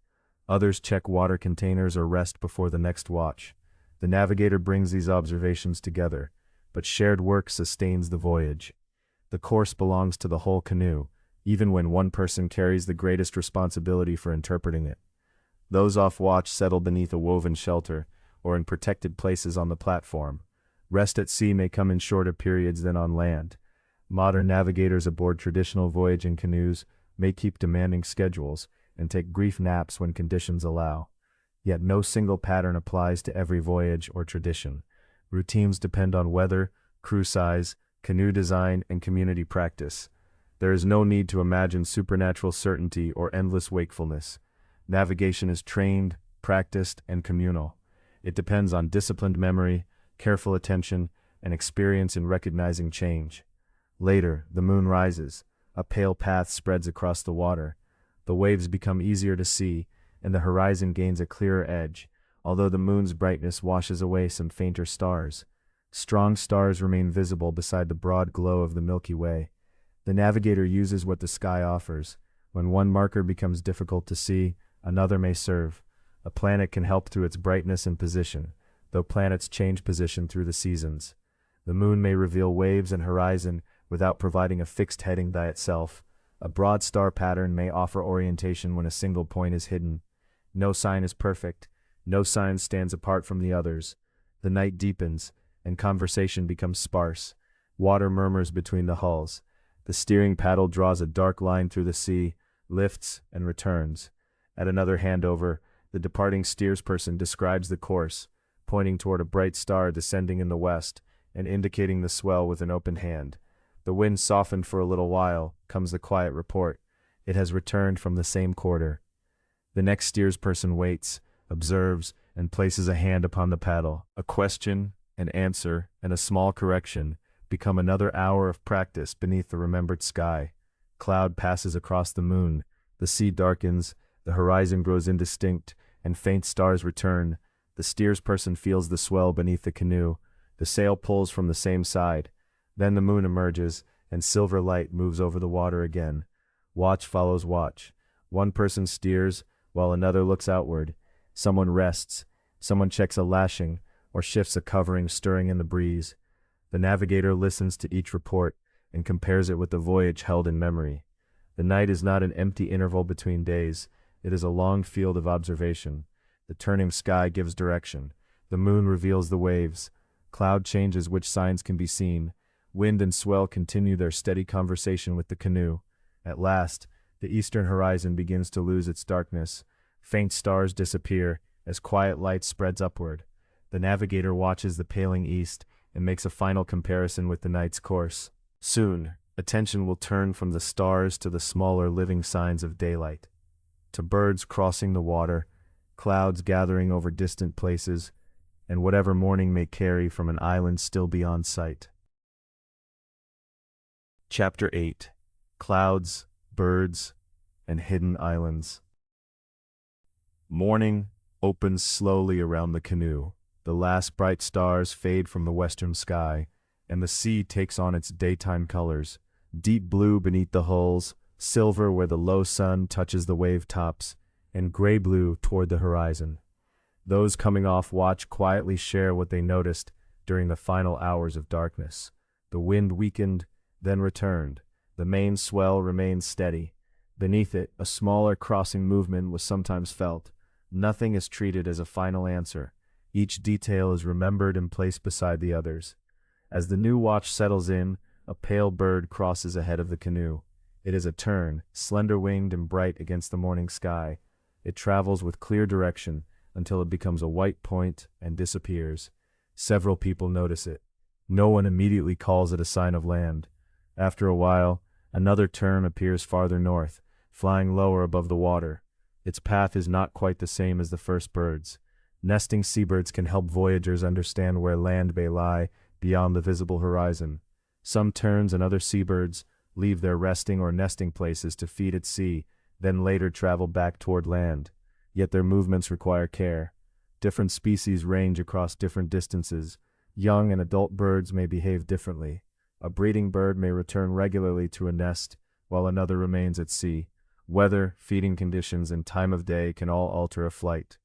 Others check water containers or rest before the next watch. The navigator brings these observations together, but shared work sustains the voyage. The course belongs to the whole canoe, even when one person carries the greatest responsibility for interpreting it. Those off watch settle beneath a woven shelter, or in protected places on the platform. Rest at sea may come in shorter periods than on land. Modern navigators aboard traditional voyaging canoes may keep demanding schedules and take brief naps when conditions allow. Yet no single pattern applies to every voyage or tradition. Routines depend on weather, crew size, canoe design, and community practice. There is no need to imagine supernatural certainty or endless wakefulness. Navigation is trained, practiced, and communal. It depends on disciplined memory, careful attention, and experience in recognizing change. Later, the moon rises. A pale path spreads across the water. The waves become easier to see, and the horizon gains a clearer edge, although the moon's brightness washes away some fainter stars. Strong stars remain visible beside the broad glow of the Milky Way. The navigator uses what the sky offers. When one marker becomes difficult to see, another may serve. A planet can help through its brightness and position, though planets change position through the seasons. The moon may reveal waves and horizon without providing a fixed heading by itself. A broad star pattern may offer orientation when a single point is hidden. No sign is perfect. No sign stands apart from the others. The night deepens, and conversation becomes sparse. Water murmurs between the hulls. The steering paddle draws a dark line through the sea, lifts, and returns. At another handover, the departing steersperson describes the course, pointing toward a bright star descending in the west and indicating the swell with an open hand. The wind softened for a little while, comes the quiet report. It has returned from the same quarter. The next steersperson waits, observes, and places a hand upon the paddle. A question, an answer, and a small correction become another hour of practice beneath the remembered sky. Cloud passes across the moon, the sea darkens, the horizon grows indistinct, and faint stars return. The steersperson feels the swell beneath the canoe. The sail pulls from the same side. Then the moon emerges, and silver light moves over the water again. Watch follows watch. One person steers, while another looks outward. Someone rests. Someone checks a lashing, or shifts a covering stirring in the breeze. The navigator listens to each report, and compares it with the voyage held in memory. The night is not an empty interval between days. It is a long field of observation. The turning sky gives direction. The moon reveals the waves. Cloud changes which signs can be seen. Wind and swell continue their steady conversation with the canoe. At last, the eastern horizon begins to lose its darkness. Faint stars disappear as quiet light spreads upward. The navigator watches the paling east and makes a final comparison with the night's course. Soon, attention will turn from the stars to the smaller living signs of daylight, to birds crossing the water, clouds gathering over distant places, and whatever morning may carry from an island still beyond sight. Chapter 8. Clouds, Birds, and Hidden Islands. Morning opens slowly around the canoe. The last bright stars fade from the western sky, and the sea takes on its daytime colors, deep blue beneath the hulls, silver where the low sun touches the wave tops, and gray blue toward the horizon. Those coming off watch quietly share what they noticed during the final hours of darkness. The wind weakened, then returned. The main swell remained steady. Beneath it, a smaller crossing movement was sometimes felt. Nothing is treated as a final answer. Each detail is remembered and placed beside the others. As the new watch settles in, a pale bird crosses ahead of the canoe. It is a tern, slender-winged and bright against the morning sky. It travels with clear direction until it becomes a white point and disappears. Several people notice it. No one immediately calls it a sign of land. After a while, another tern appears farther north, flying lower above the water. Its path is not quite the same as the first bird's. Nesting seabirds can help voyagers understand where land may lie beyond the visible horizon. Some terns and other seabirds leave their resting or nesting places to feed at sea, then later travel back toward land. Yet their movements require care. Different species range across different distances. Young and adult birds may behave differently. A breeding bird may return regularly to a nest, while another remains at sea. Weather, feeding conditions, and time of day can all alter a flight.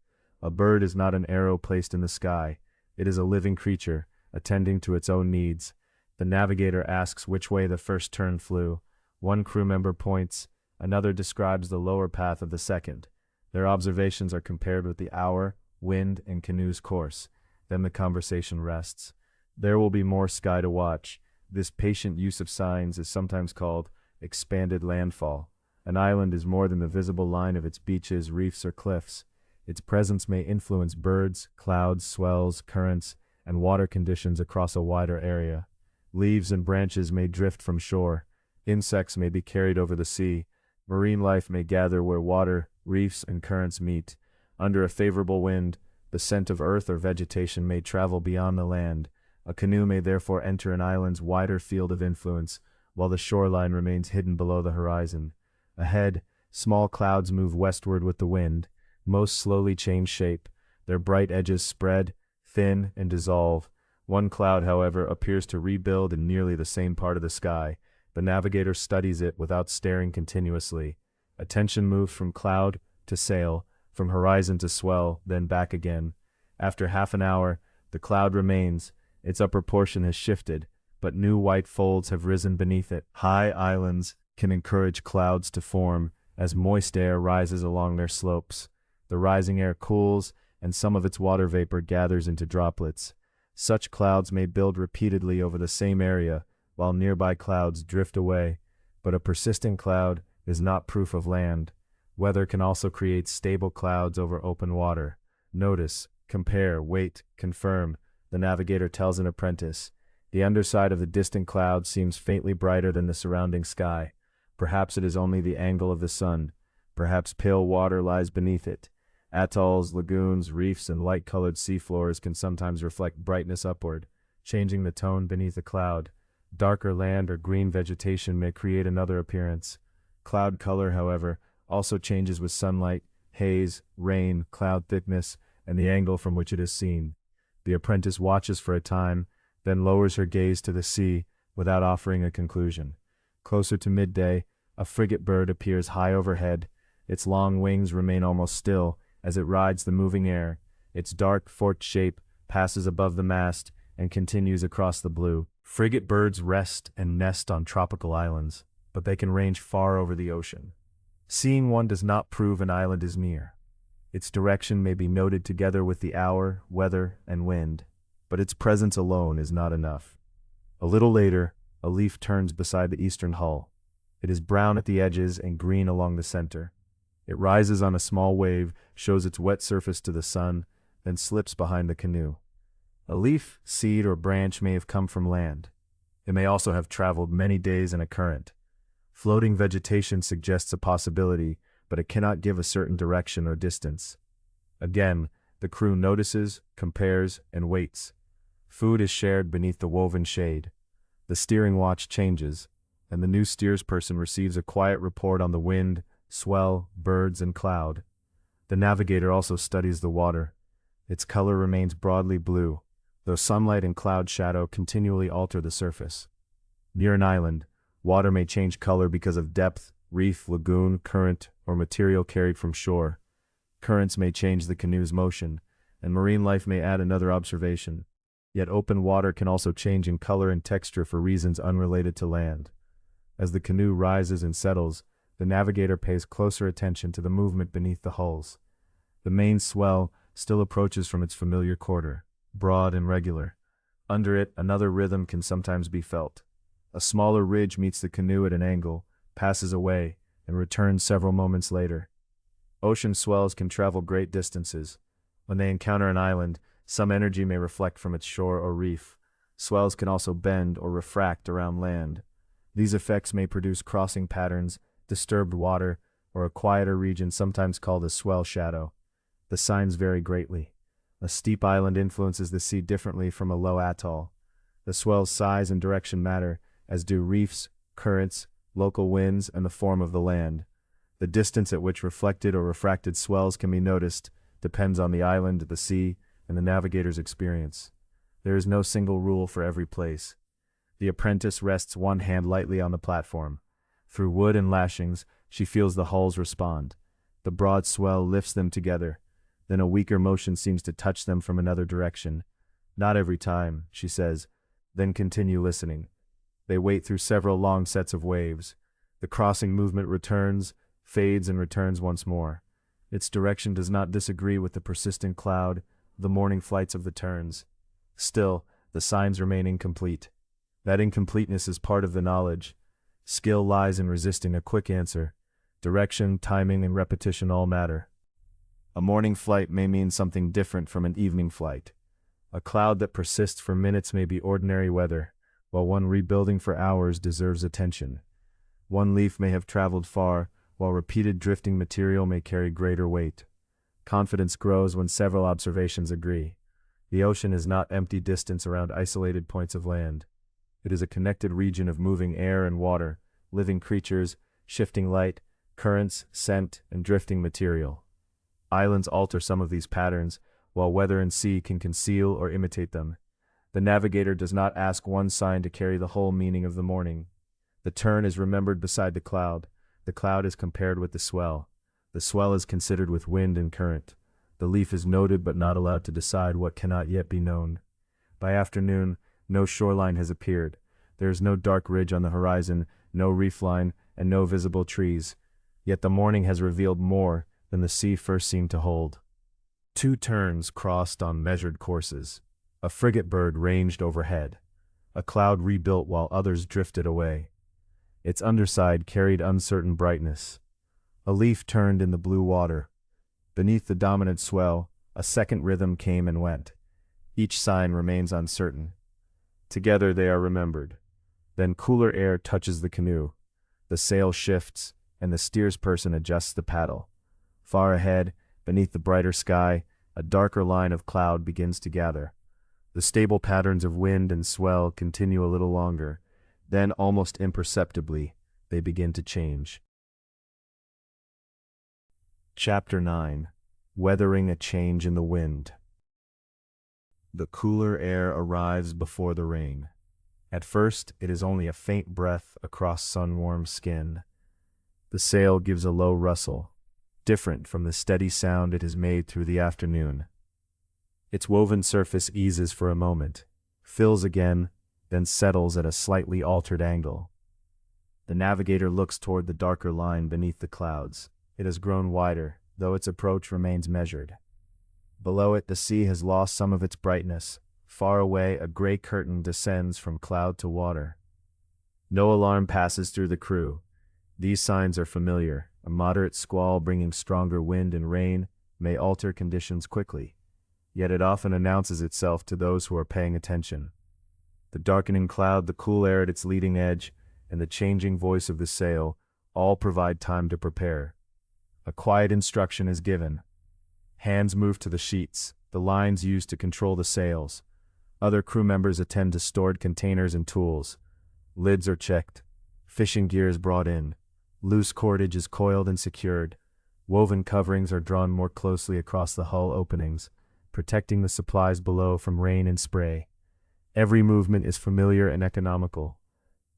A bird is not an arrow placed in the sky. It is a living creature, attending to its own needs. The navigator asks which way the first tern flew. One crew member points, another describes the lower path of the second. Their observations are compared with the hour, wind, and canoe's course. Then the conversation rests. There will be more sky to watch. This patient use of signs is sometimes called expanded landfall. An island is more than the visible line of its beaches, reefs, or cliffs. Its presence may influence birds, clouds, swells, currents, and water conditions across a wider area. Leaves and branches may drift from shore. Insects may be carried over the sea. Marine life may gather where water, reefs, and currents meet. Under a favorable wind, the scent of earth or vegetation may travel beyond the land. A canoe may therefore enter an island's wider field of influence, while the shoreline remains hidden below the horizon. Ahead, small clouds move westward with the wind. Most slowly change shape. Their bright edges spread, thin, and dissolve. One cloud, however, appears to rebuild in nearly the same part of the sky. The navigator studies it without staring continuously. Attention moves from cloud to sail, from horizon to swell, then back again. After half an hour, the cloud remains. Its upper portion has shifted, but new white folds have risen beneath it. High islands can encourage clouds to form as moist air rises along their slopes. The rising air cools, and some of its water vapor gathers into droplets. Such clouds may build repeatedly over the same area, while nearby clouds drift away. But a persistent cloud is not proof of land. Weather can also create stable clouds over open water. Notice, compare, wait, confirm, the navigator tells an apprentice. The underside of the distant cloud seems faintly brighter than the surrounding sky. Perhaps it is only the angle of the sun. Perhaps pale water lies beneath it. Atolls, lagoons, reefs, and light-colored seafloors can sometimes reflect brightness upward, changing the tone beneath a cloud. Darker land or green vegetation may create another appearance. Cloud color, however, also changes with sunlight, haze, rain, cloud thickness, and the angle from which it is seen. The apprentice watches for a time, then lowers her gaze to the sea without offering a conclusion. Closer to midday, a frigate bird appears high overhead. Its long wings remain almost still as it rides the moving air. Its dark, forked shape passes above the mast and continues across the blue. Frigate birds rest and nest on tropical islands, but they can range far over the ocean. Seeing one does not prove an island is near. Its direction may be noted together with the hour, weather, and wind, but its presence alone is not enough. A little later, a leaf turns beside the eastern hull. It is brown at the edges and green along the center. It rises on a small wave, shows its wet surface to the sun, then slips behind the canoe. A leaf, seed, or branch may have come from land. It may also have traveled many days in a current. Floating vegetation suggests a possibility, but it cannot give a certain direction or distance. Again, the crew notices, compares, and waits. Food is shared beneath the woven shade. The steering watch changes, and the new steersperson receives a quiet report on the wind, swell, birds, and cloud. The navigator also studies the water. Its color remains broadly blue, though sunlight and cloud shadow continually alter the surface. Near an island, water may change color because of depth, reef, lagoon, current, or material carried from shore. Currents may change the canoe's motion, and marine life may add another observation. Yet open water can also change in color and texture for reasons unrelated to land. As the canoe rises and settles, the navigator pays closer attention to the movement beneath the hulls. The main swell still approaches from its familiar quarter, broad and regular. Under it, another rhythm can sometimes be felt. A smaller ridge meets the canoe at an angle, passes away, and returns several moments later. Ocean swells can travel great distances. When they encounter an island, some energy may reflect from its shore or reef. Swells can also bend or refract around land. These effects may produce crossing patterns, disturbed water, or a quieter region sometimes called a swell shadow. The signs vary greatly. A steep island influences the sea differently from a low atoll. The swell's size and direction matter, as do reefs, currents, local winds, and the form of the land. The distance at which reflected or refracted swells can be noticed depends on the island, the sea, and the navigator's experience. There is no single rule for every place. The apprentice rests one hand lightly on the platform. Through wood and lashings, she feels the hulls respond. The broad swell lifts them together. Then a weaker motion seems to touch them from another direction. Not every time, she says, then continue listening. They wait through several long sets of waves. The crossing movement returns, fades, and returns once more. Its direction does not disagree with the persistent cloud, the morning flights of the terns. Still, the signs remain incomplete. That incompleteness is part of the knowledge. Skill lies in resisting a quick answer. Direction, timing, and repetition all matter. A morning flight may mean something different from an evening flight. A cloud that persists for minutes may be ordinary weather, while one rebuilding for hours deserves attention. One leaf may have traveled far, while repeated drifting material may carry greater weight. Confidence grows when several observations agree. The ocean is not empty distance around isolated points of land. It is a connected region of moving air and water, living creatures, shifting light, currents, scent, and drifting material. Islands alter some of these patterns, while weather and sea can conceal or imitate them. The navigator does not ask one sign to carry the whole meaning of the morning. The tern is remembered beside the cloud. The cloud is compared with the swell. The swell is considered with wind and current. The leaf is noted but not allowed to decide what cannot yet be known. By afternoon, no shoreline has appeared. There is no dark ridge on the horizon, no reef line, and no visible trees. Yet the morning has revealed more than the sea first seemed to hold. Two terns crossed on measured courses. A frigate bird ranged overhead. A cloud rebuilt while others drifted away. Its underside carried uncertain brightness. A leaf turned in the blue water. Beneath the dominant swell, a second rhythm came and went. Each sign remains uncertain. Together they are remembered. Then cooler air touches the canoe. The sail shifts, and the steersperson adjusts the paddle. Far ahead, beneath the brighter sky, a darker line of cloud begins to gather. The stable patterns of wind and swell continue a little longer. Then, almost imperceptibly, they begin to change. Chapter 9. weathering a change in the wind. The cooler air arrives before the rain. At first, it is only a faint breath across sun-warmed skin. The sail gives a low rustle, different from the steady sound it has made through the afternoon. Its woven surface eases for a moment, fills again, then settles at a slightly altered angle. The navigator looks toward the darker line beneath the clouds. It has grown wider, though its approach remains measured. Below it, the sea has lost some of its brightness. Far away, a gray curtain descends from cloud to water. No alarm passes through the crew. These signs are familiar. A moderate squall bringing stronger wind and rain may alter conditions quickly, yet it often announces itself to those who are paying attention. The darkening cloud, the cool air at its leading edge, and the changing voice of the sail all provide time to prepare. A quiet instruction is given. Hands move to the sheets, the lines used to control the sails. Other crew members attend to stored containers and tools. Lids are checked. Fishing gear is brought in. Loose cordage is coiled and secured. Woven coverings are drawn more closely across the hull openings, protecting the supplies below from rain and spray. Every movement is familiar and economical.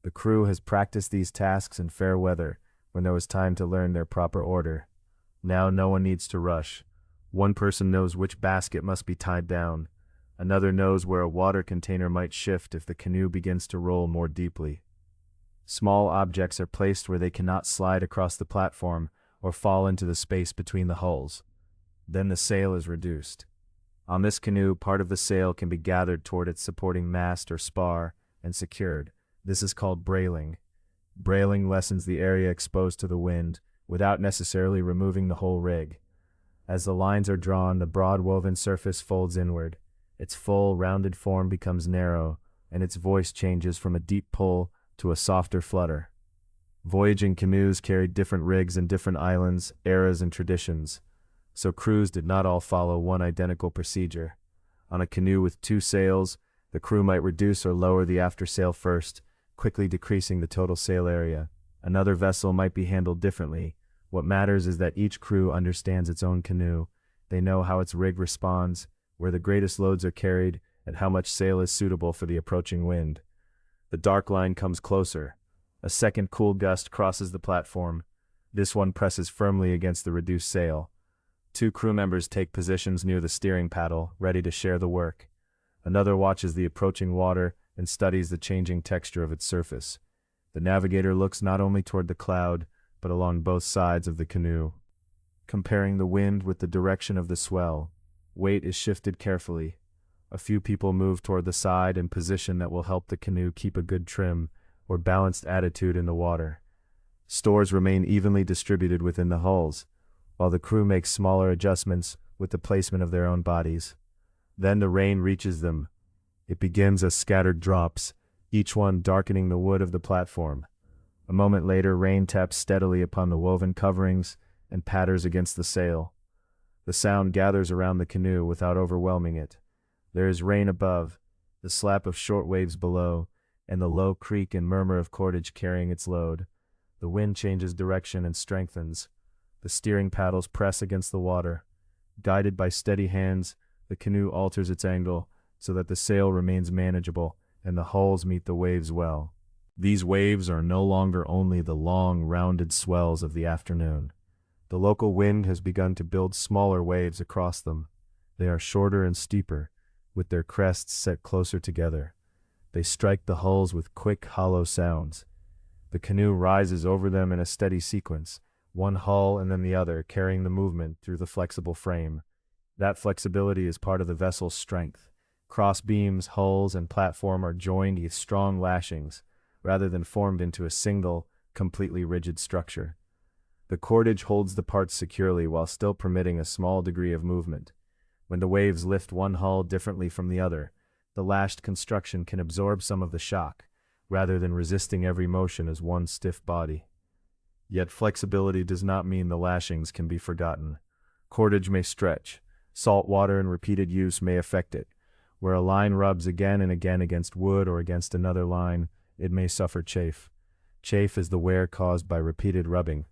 The crew has practiced these tasks in fair weather, when there was time to learn their proper order. Now no one needs to rush. One person knows which basket must be tied down. Another knows where a water container might shift if the canoe begins to roll more deeply. Small objects are placed where they cannot slide across the platform or fall into the space between the hulls. Then the sail is reduced. On this canoe, part of the sail can be gathered toward its supporting mast or spar and secured. This is called brailing. Brailing lessens the area exposed to the wind without necessarily removing the whole rig. As the lines are drawn, the broad woven surface folds inward. Its full, rounded form becomes narrow, and its voice changes from a deep pull to a softer flutter. Voyaging canoes carried different rigs in different islands, eras, and traditions, so crews did not all follow one identical procedure. On a canoe with two sails, the crew might reduce or lower the aftersail first, quickly decreasing the total sail area. Another vessel might be handled differently. What matters is that each crew understands its own canoe. They know how its rig responds, where the greatest loads are carried, and how much sail is suitable for the approaching wind. The dark line comes closer. A second cool gust crosses the platform. This one presses firmly against the reduced sail. Two crew members take positions near the steering paddle, ready to share the work. Another watches the approaching water and studies the changing texture of its surface. The navigator looks not only toward the cloud, but along both sides of the canoe. Comparing the wind with the direction of the swell, weight is shifted carefully. A few people move toward the side in position that will help the canoe keep a good trim or balanced attitude in the water. Stores remain evenly distributed within the hulls, while the crew makes smaller adjustments with the placement of their own bodies. Then the rain reaches them. It begins as scattered drops, each one darkening the wood of the platform. A moment later, rain taps steadily upon the woven coverings and patters against the sail. The sound gathers around the canoe without overwhelming it. There is rain above, the slap of short waves below, and the low creak and murmur of cordage carrying its load. The wind changes direction and strengthens. The steering paddles press against the water. Guided by steady hands, the canoe alters its angle so that the sail remains manageable and the hulls meet the waves well. These waves are no longer only the long, rounded swells of the afternoon. The local wind has begun to build smaller waves across them. They are shorter and steeper, with their crests set closer together. They strike the hulls with quick, hollow sounds. The canoe rises over them in a steady sequence, one hull and then the other, carrying the movement through the flexible frame. That flexibility is part of the vessel's strength. Cross beams, hulls, and platform are joined with strong lashings, rather than formed into a single, completely rigid structure. The cordage holds the parts securely while still permitting a small degree of movement. When the waves lift one hull differently from the other, the lashed construction can absorb some of the shock, rather than resisting every motion as one stiff body. Yet flexibility does not mean the lashings can be forgotten. Cordage may stretch. Salt water and repeated use may affect it. Where a line rubs again and again against wood or against another line, it may suffer chafe. Chafe is the wear caused by repeated rubbing.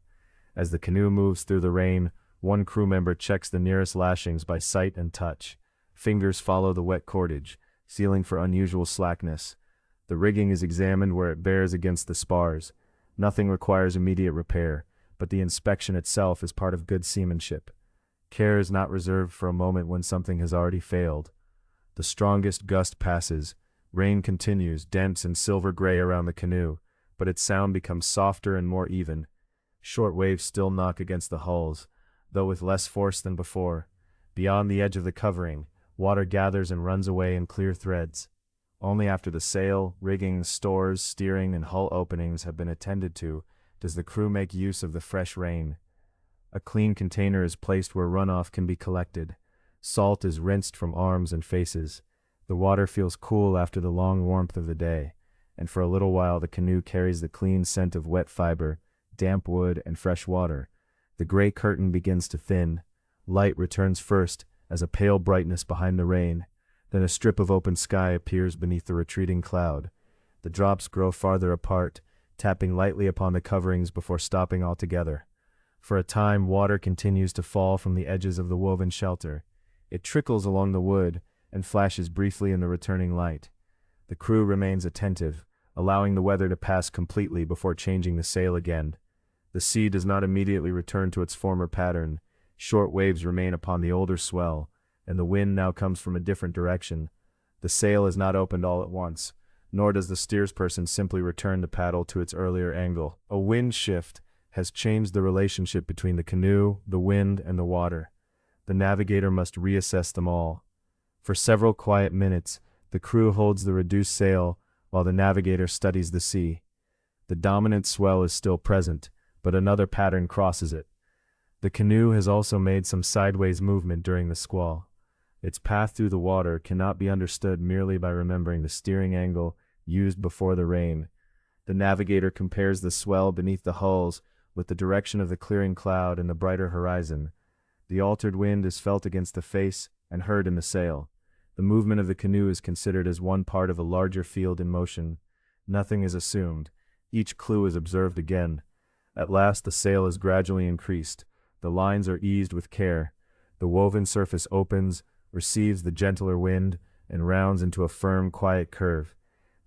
As the canoe moves through the rain, One crew member checks the nearest lashings by sight and touch. Fingers follow the wet cordage, feeling for unusual slackness. The rigging is examined where it bears against the spars. Nothing requires immediate repair, but the inspection itself is part of good seamanship. Care is not reserved for a moment when something has already failed. The strongest gust passes. Rain continues, dense and silver-gray around the canoe, but its sound becomes softer and more even. Short waves still knock against the hulls, though with less force than before. Beyond the edge of the covering, water gathers and runs away in clear threads. Only after the sail, rigging, stores, steering, and hull openings have been attended to does the crew make use of the fresh rain. A clean container is placed where runoff can be collected. Salt is rinsed from arms and faces. The water feels cool after the long warmth of the day, and for a little while the canoe carries the clean scent of wet fiber, damp wood, and fresh water. The gray curtain begins to thin. Light returns first as a pale brightness behind the rain. Then a strip of open sky appears beneath the retreating cloud. The drops grow farther apart, tapping lightly upon the coverings before stopping altogether. For a time, water continues to fall from the edges of the woven shelter. It trickles along the wood and flashes briefly in the returning light. The crew remains attentive, allowing the weather to pass completely before changing the sail again. The sea does not immediately return to its former pattern. Short waves remain upon the older swell, and the wind now comes from a different direction. The sail is not opened all at once, nor does the steersperson simply return the paddle to its earlier angle. A wind shift has changed the relationship between the canoe, the wind, and the water. The navigator must reassess them all. For several quiet minutes, the crew holds the reduced sail while the navigator studies the sea. The dominant swell is still present, but another pattern crosses it. The canoe has also made some sideways movement during the squall. Its path through the water cannot be understood merely by remembering the steering angle used before the rain. The navigator compares the swell beneath the hulls with the direction of the clearing cloud and the brighter horizon. The altered wind is felt against the face and heard in the sail. The movement of the canoe is considered as one part of a larger field in motion. Nothing is assumed. Each clue is observed again. At last the sail is gradually increased. The lines are eased with care. The woven surface opens, receives the gentler wind, and rounds into a firm, quiet curve.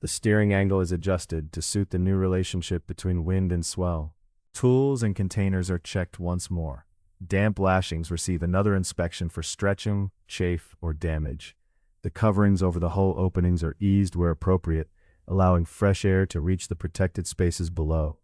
The steering angle is adjusted to suit the new relationship between wind and swell. Tools and containers are checked once more. Damp lashings receive another inspection for stretching, chafe, or damage. The coverings over the hull openings are eased where appropriate, allowing fresh air to reach the protected spaces below.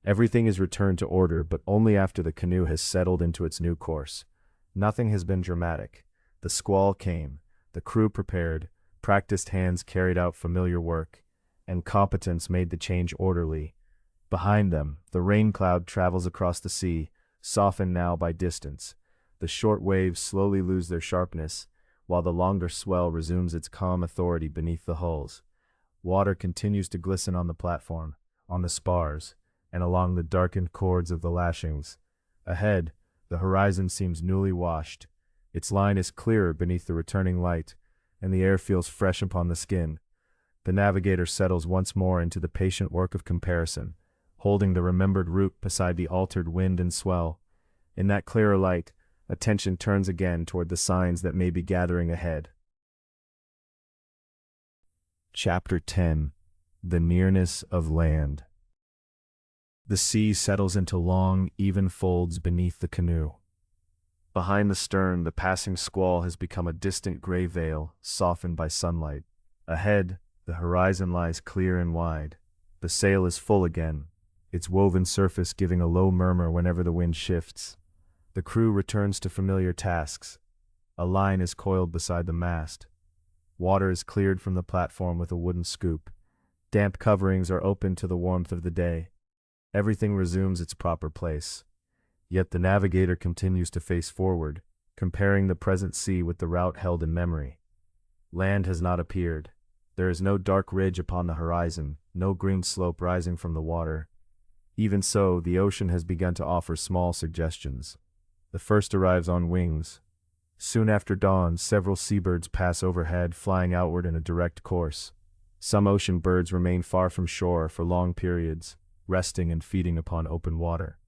Everything is returned to order, but only after the canoe has settled into its new course. Nothing has been dramatic. The squall came, the crew prepared, practiced hands carried out familiar work, and competence made the change orderly. Behind them, the rain cloud travels across the sea, softened now by distance. The short waves slowly lose their sharpness, while the longer swell resumes its calm authority beneath the hulls. Water continues to glisten on the platform, on the spars, and along the darkened cords of the lashings. Ahead, the horizon seems newly washed. Its line is clearer beneath the returning light, and the air feels fresh upon the skin. The navigator settles once more into the patient work of comparison, holding the remembered route beside the altered wind and swell. In that clearer light, attention turns again toward the signs that may be gathering ahead. Chapter 10. The Nearness of Land. The sea settles into long, even folds beneath the canoe. Behind the stern, the passing squall has become a distant gray veil, softened by sunlight. Ahead, the horizon lies clear and wide. The sail is full again, its woven surface giving a low murmur whenever the wind shifts. The crew returns to familiar tasks. A line is coiled beside the mast. Water is cleared from the platform with a wooden scoop. Damp coverings are opened to the warmth of the day. Everything resumes its proper place. Yet the navigator continues to face forward, comparing the present sea with the route held in memory. Land has not appeared. There is no dark ridge upon the horizon, no green slope rising from the water. Even so, the ocean has begun to offer small suggestions. The first arrives on wings. Soon after dawn, several seabirds pass overhead, flying outward in a direct course. Some ocean birds remain far from shore for long periods, resting and feeding upon open water.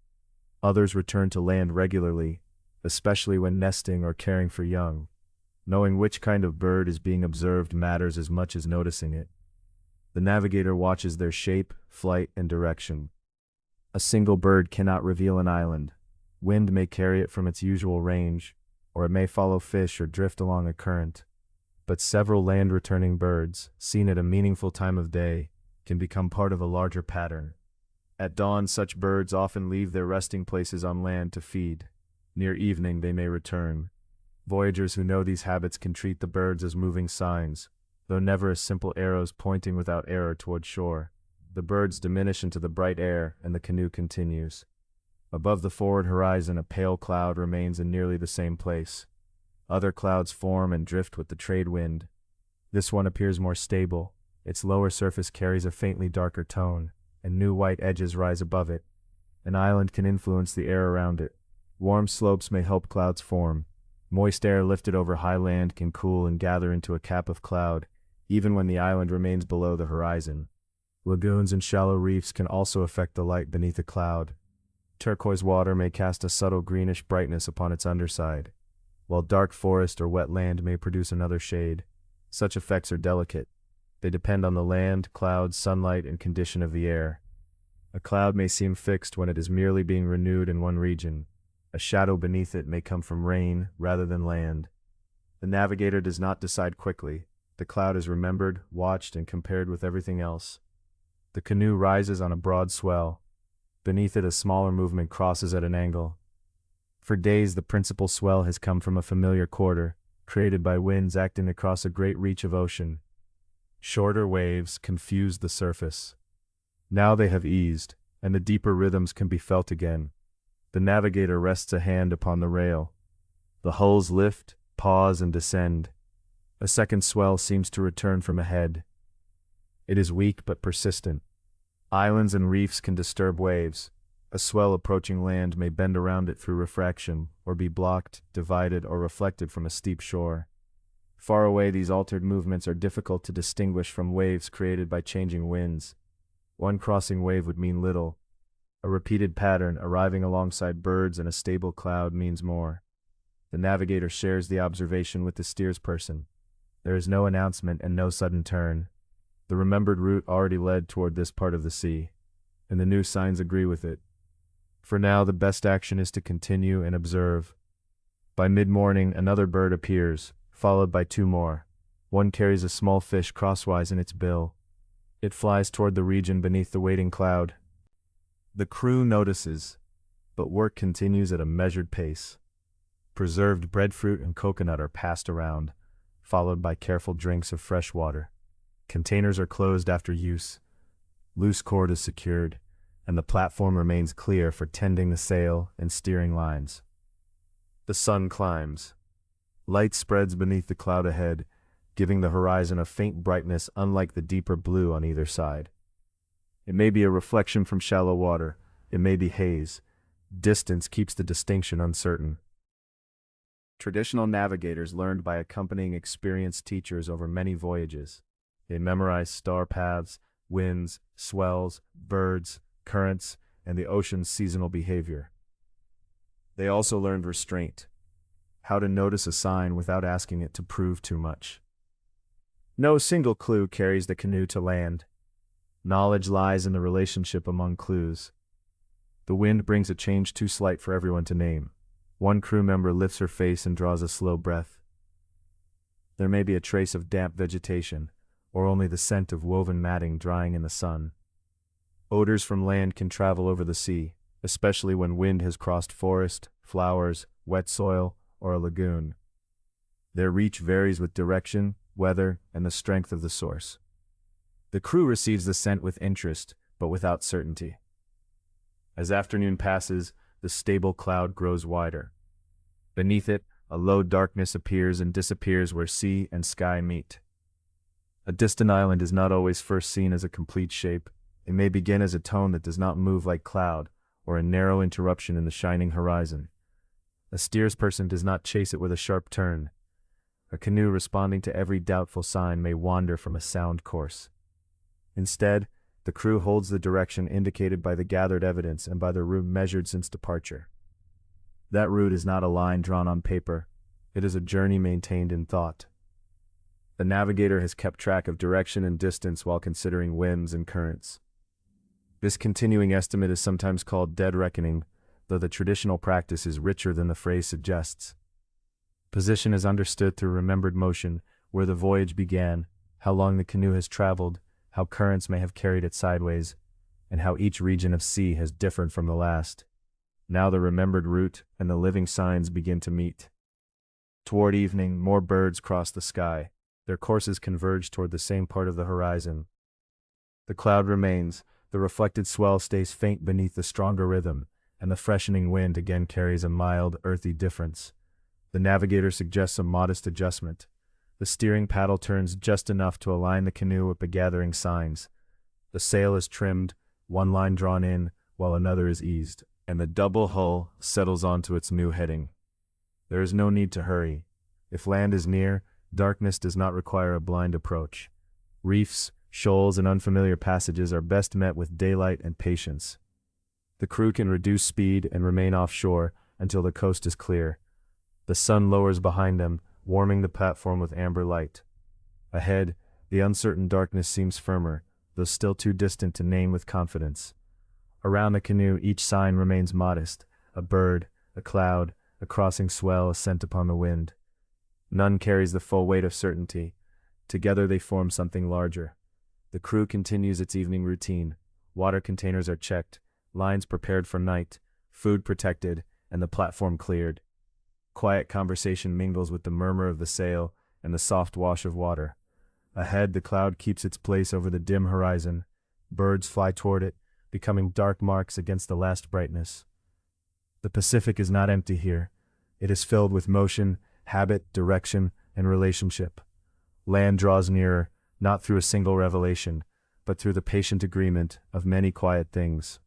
Others return to land regularly, especially when nesting or caring for young. Knowing which kind of bird is being observed matters as much as noticing it. The navigator watches their shape, flight, and direction. A single bird cannot reveal an island. Wind may carry it from its usual range, or it may follow fish or drift along a current. But several land-returning birds, seen at a meaningful time of day, can become part of a larger pattern. At dawn, such birds often leave their resting places on land to feed. Near evening, they may return. Voyagers who know these habits can treat the birds as moving signs, though never as simple arrows pointing without error toward shore. The birds diminish into the bright air, and the canoe continues. Above the forward horizon, a pale cloud remains in nearly the same place. Other clouds form and drift with the trade wind. This one appears more stable. Its lower surface carries a faintly darker tone, and new white edges rise above it. An island can influence the air around it. Warm slopes may help clouds form. Moist air lifted over high land can cool and gather into a cap of cloud, even when the island remains below the horizon. Lagoons and shallow reefs can also affect the light beneath a cloud. Turquoise water may cast a subtle greenish brightness upon its underside, while dark forest or wet land may produce another shade. Such effects are delicate. They depend on the land, clouds, sunlight, and condition of the air. A cloud may seem fixed when it is merely being renewed in one region. A shadow beneath it may come from rain rather than land. The navigator does not decide quickly. The cloud is remembered, watched, and compared with everything else. The canoe rises on a broad swell. Beneath it, a smaller movement crosses at an angle. For days, the principal swell has come from a familiar quarter, created by winds acting across a great reach of ocean. Shorter waves confuse the surface. Now they have eased, and the deeper rhythms can be felt again. The navigator rests a hand upon the rail. The hulls lift, pause, and descend. A second swell seems to return from ahead. It is weak but persistent. Islands and reefs can disturb waves. A swell approaching land may bend around it through refraction, or be blocked, divided, or reflected from a steep shore. Far away, these altered movements are difficult to distinguish from waves created by changing winds. One crossing wave would mean little. A repeated pattern arriving alongside birds in a stable cloud means more. The navigator shares the observation with the steersperson. There is no announcement and no sudden turn. The remembered route already led toward this part of the sea, and the new signs agree with it. For now, the best action is to continue and observe. By mid-morning, another bird appears, followed by two more. One carries a small fish crosswise in its bill. It flies toward the region beneath the waiting cloud. The crew notices, but work continues at a measured pace. Preserved breadfruit and coconut are passed around, followed by careful drinks of fresh water. Containers are closed after use. Loose cord is secured, and the platform remains clear for tending the sail and steering lines. The sun climbs. Light spreads beneath the cloud ahead, giving the horizon a faint brightness unlike the deeper blue on either side. It may be a reflection from shallow water. It may be haze. Distance keeps the distinction uncertain. Traditional navigators learned by accompanying experienced teachers over many voyages. They memorized star paths, winds, swells, birds, currents, and the ocean's seasonal behavior. They also learned restraint, how to notice a sign without asking it to prove too much. No single clue carries the canoe to land. Knowledge lies in the relationship among clues. The wind brings a change too slight for everyone to name. One crew member lifts her face and draws a slow breath. There may be a trace of damp vegetation, or only the scent of woven matting drying in the sun. Odors from land can travel over the sea, especially when wind has crossed forest, flowers, wet soil, or a lagoon. Their reach varies with direction, weather, and the strength of the source. The crew receives the scent with interest, but without certainty. As afternoon passes, the stable cloud grows wider. Beneath it, a low darkness appears and disappears where sea and sky meet. A distant island is not always first seen as a complete shape. It may begin as a tone that does not move like cloud, or a narrow interruption in the shining horizon. A steersperson does not chase it with a sharp turn. A canoe responding to every doubtful sign may wander from a sound course. Instead, the crew holds the direction indicated by the gathered evidence and by the route measured since departure. That route is not a line drawn on paper. It is a journey maintained in thought. The navigator has kept track of direction and distance while considering winds and currents. This continuing estimate is sometimes called dead reckoning, though the traditional practice is richer than the phrase suggests. Position is understood through remembered motion, where the voyage began, how long the canoe has traveled, how currents may have carried it sideways, and how each region of sea has differed from the last. Now the remembered route and the living signs begin to meet. Toward evening, more birds cross the sky. Their courses converge toward the same part of the horizon. The cloud remains, the reflected swell stays faint beneath the stronger rhythm, and the freshening wind again carries a mild, earthy difference. The navigator suggests a modest adjustment. The steering paddle turns just enough to align the canoe with the gathering signs. The sail is trimmed, one line drawn in, while another is eased, and the double hull settles onto its new heading. There is no need to hurry. If land is near, darkness does not require a blind approach. Reefs, shoals, and unfamiliar passages are best met with daylight and patience. The crew can reduce speed and remain offshore until the coast is clear. The sun lowers behind them, warming the platform with amber light. Ahead, the uncertain darkness seems firmer, though still too distant to name with confidence. Around the canoe, each sign remains modest: a bird, a cloud, a crossing swell ascent upon the wind. None carries the full weight of certainty. Together they form something larger. The crew continues its evening routine. Water containers are checked, lines prepared for night, food protected, and the platform cleared. Quiet conversation mingles with the murmur of the sail and the soft wash of water. Ahead, the cloud keeps its place over the dim horizon. Birds fly toward it, becoming dark marks against the last brightness. The Pacific is not empty here. It is filled with motion, habit, direction, and relationship. Land draws nearer, not through a single revelation, but through the patient agreement of many quiet things.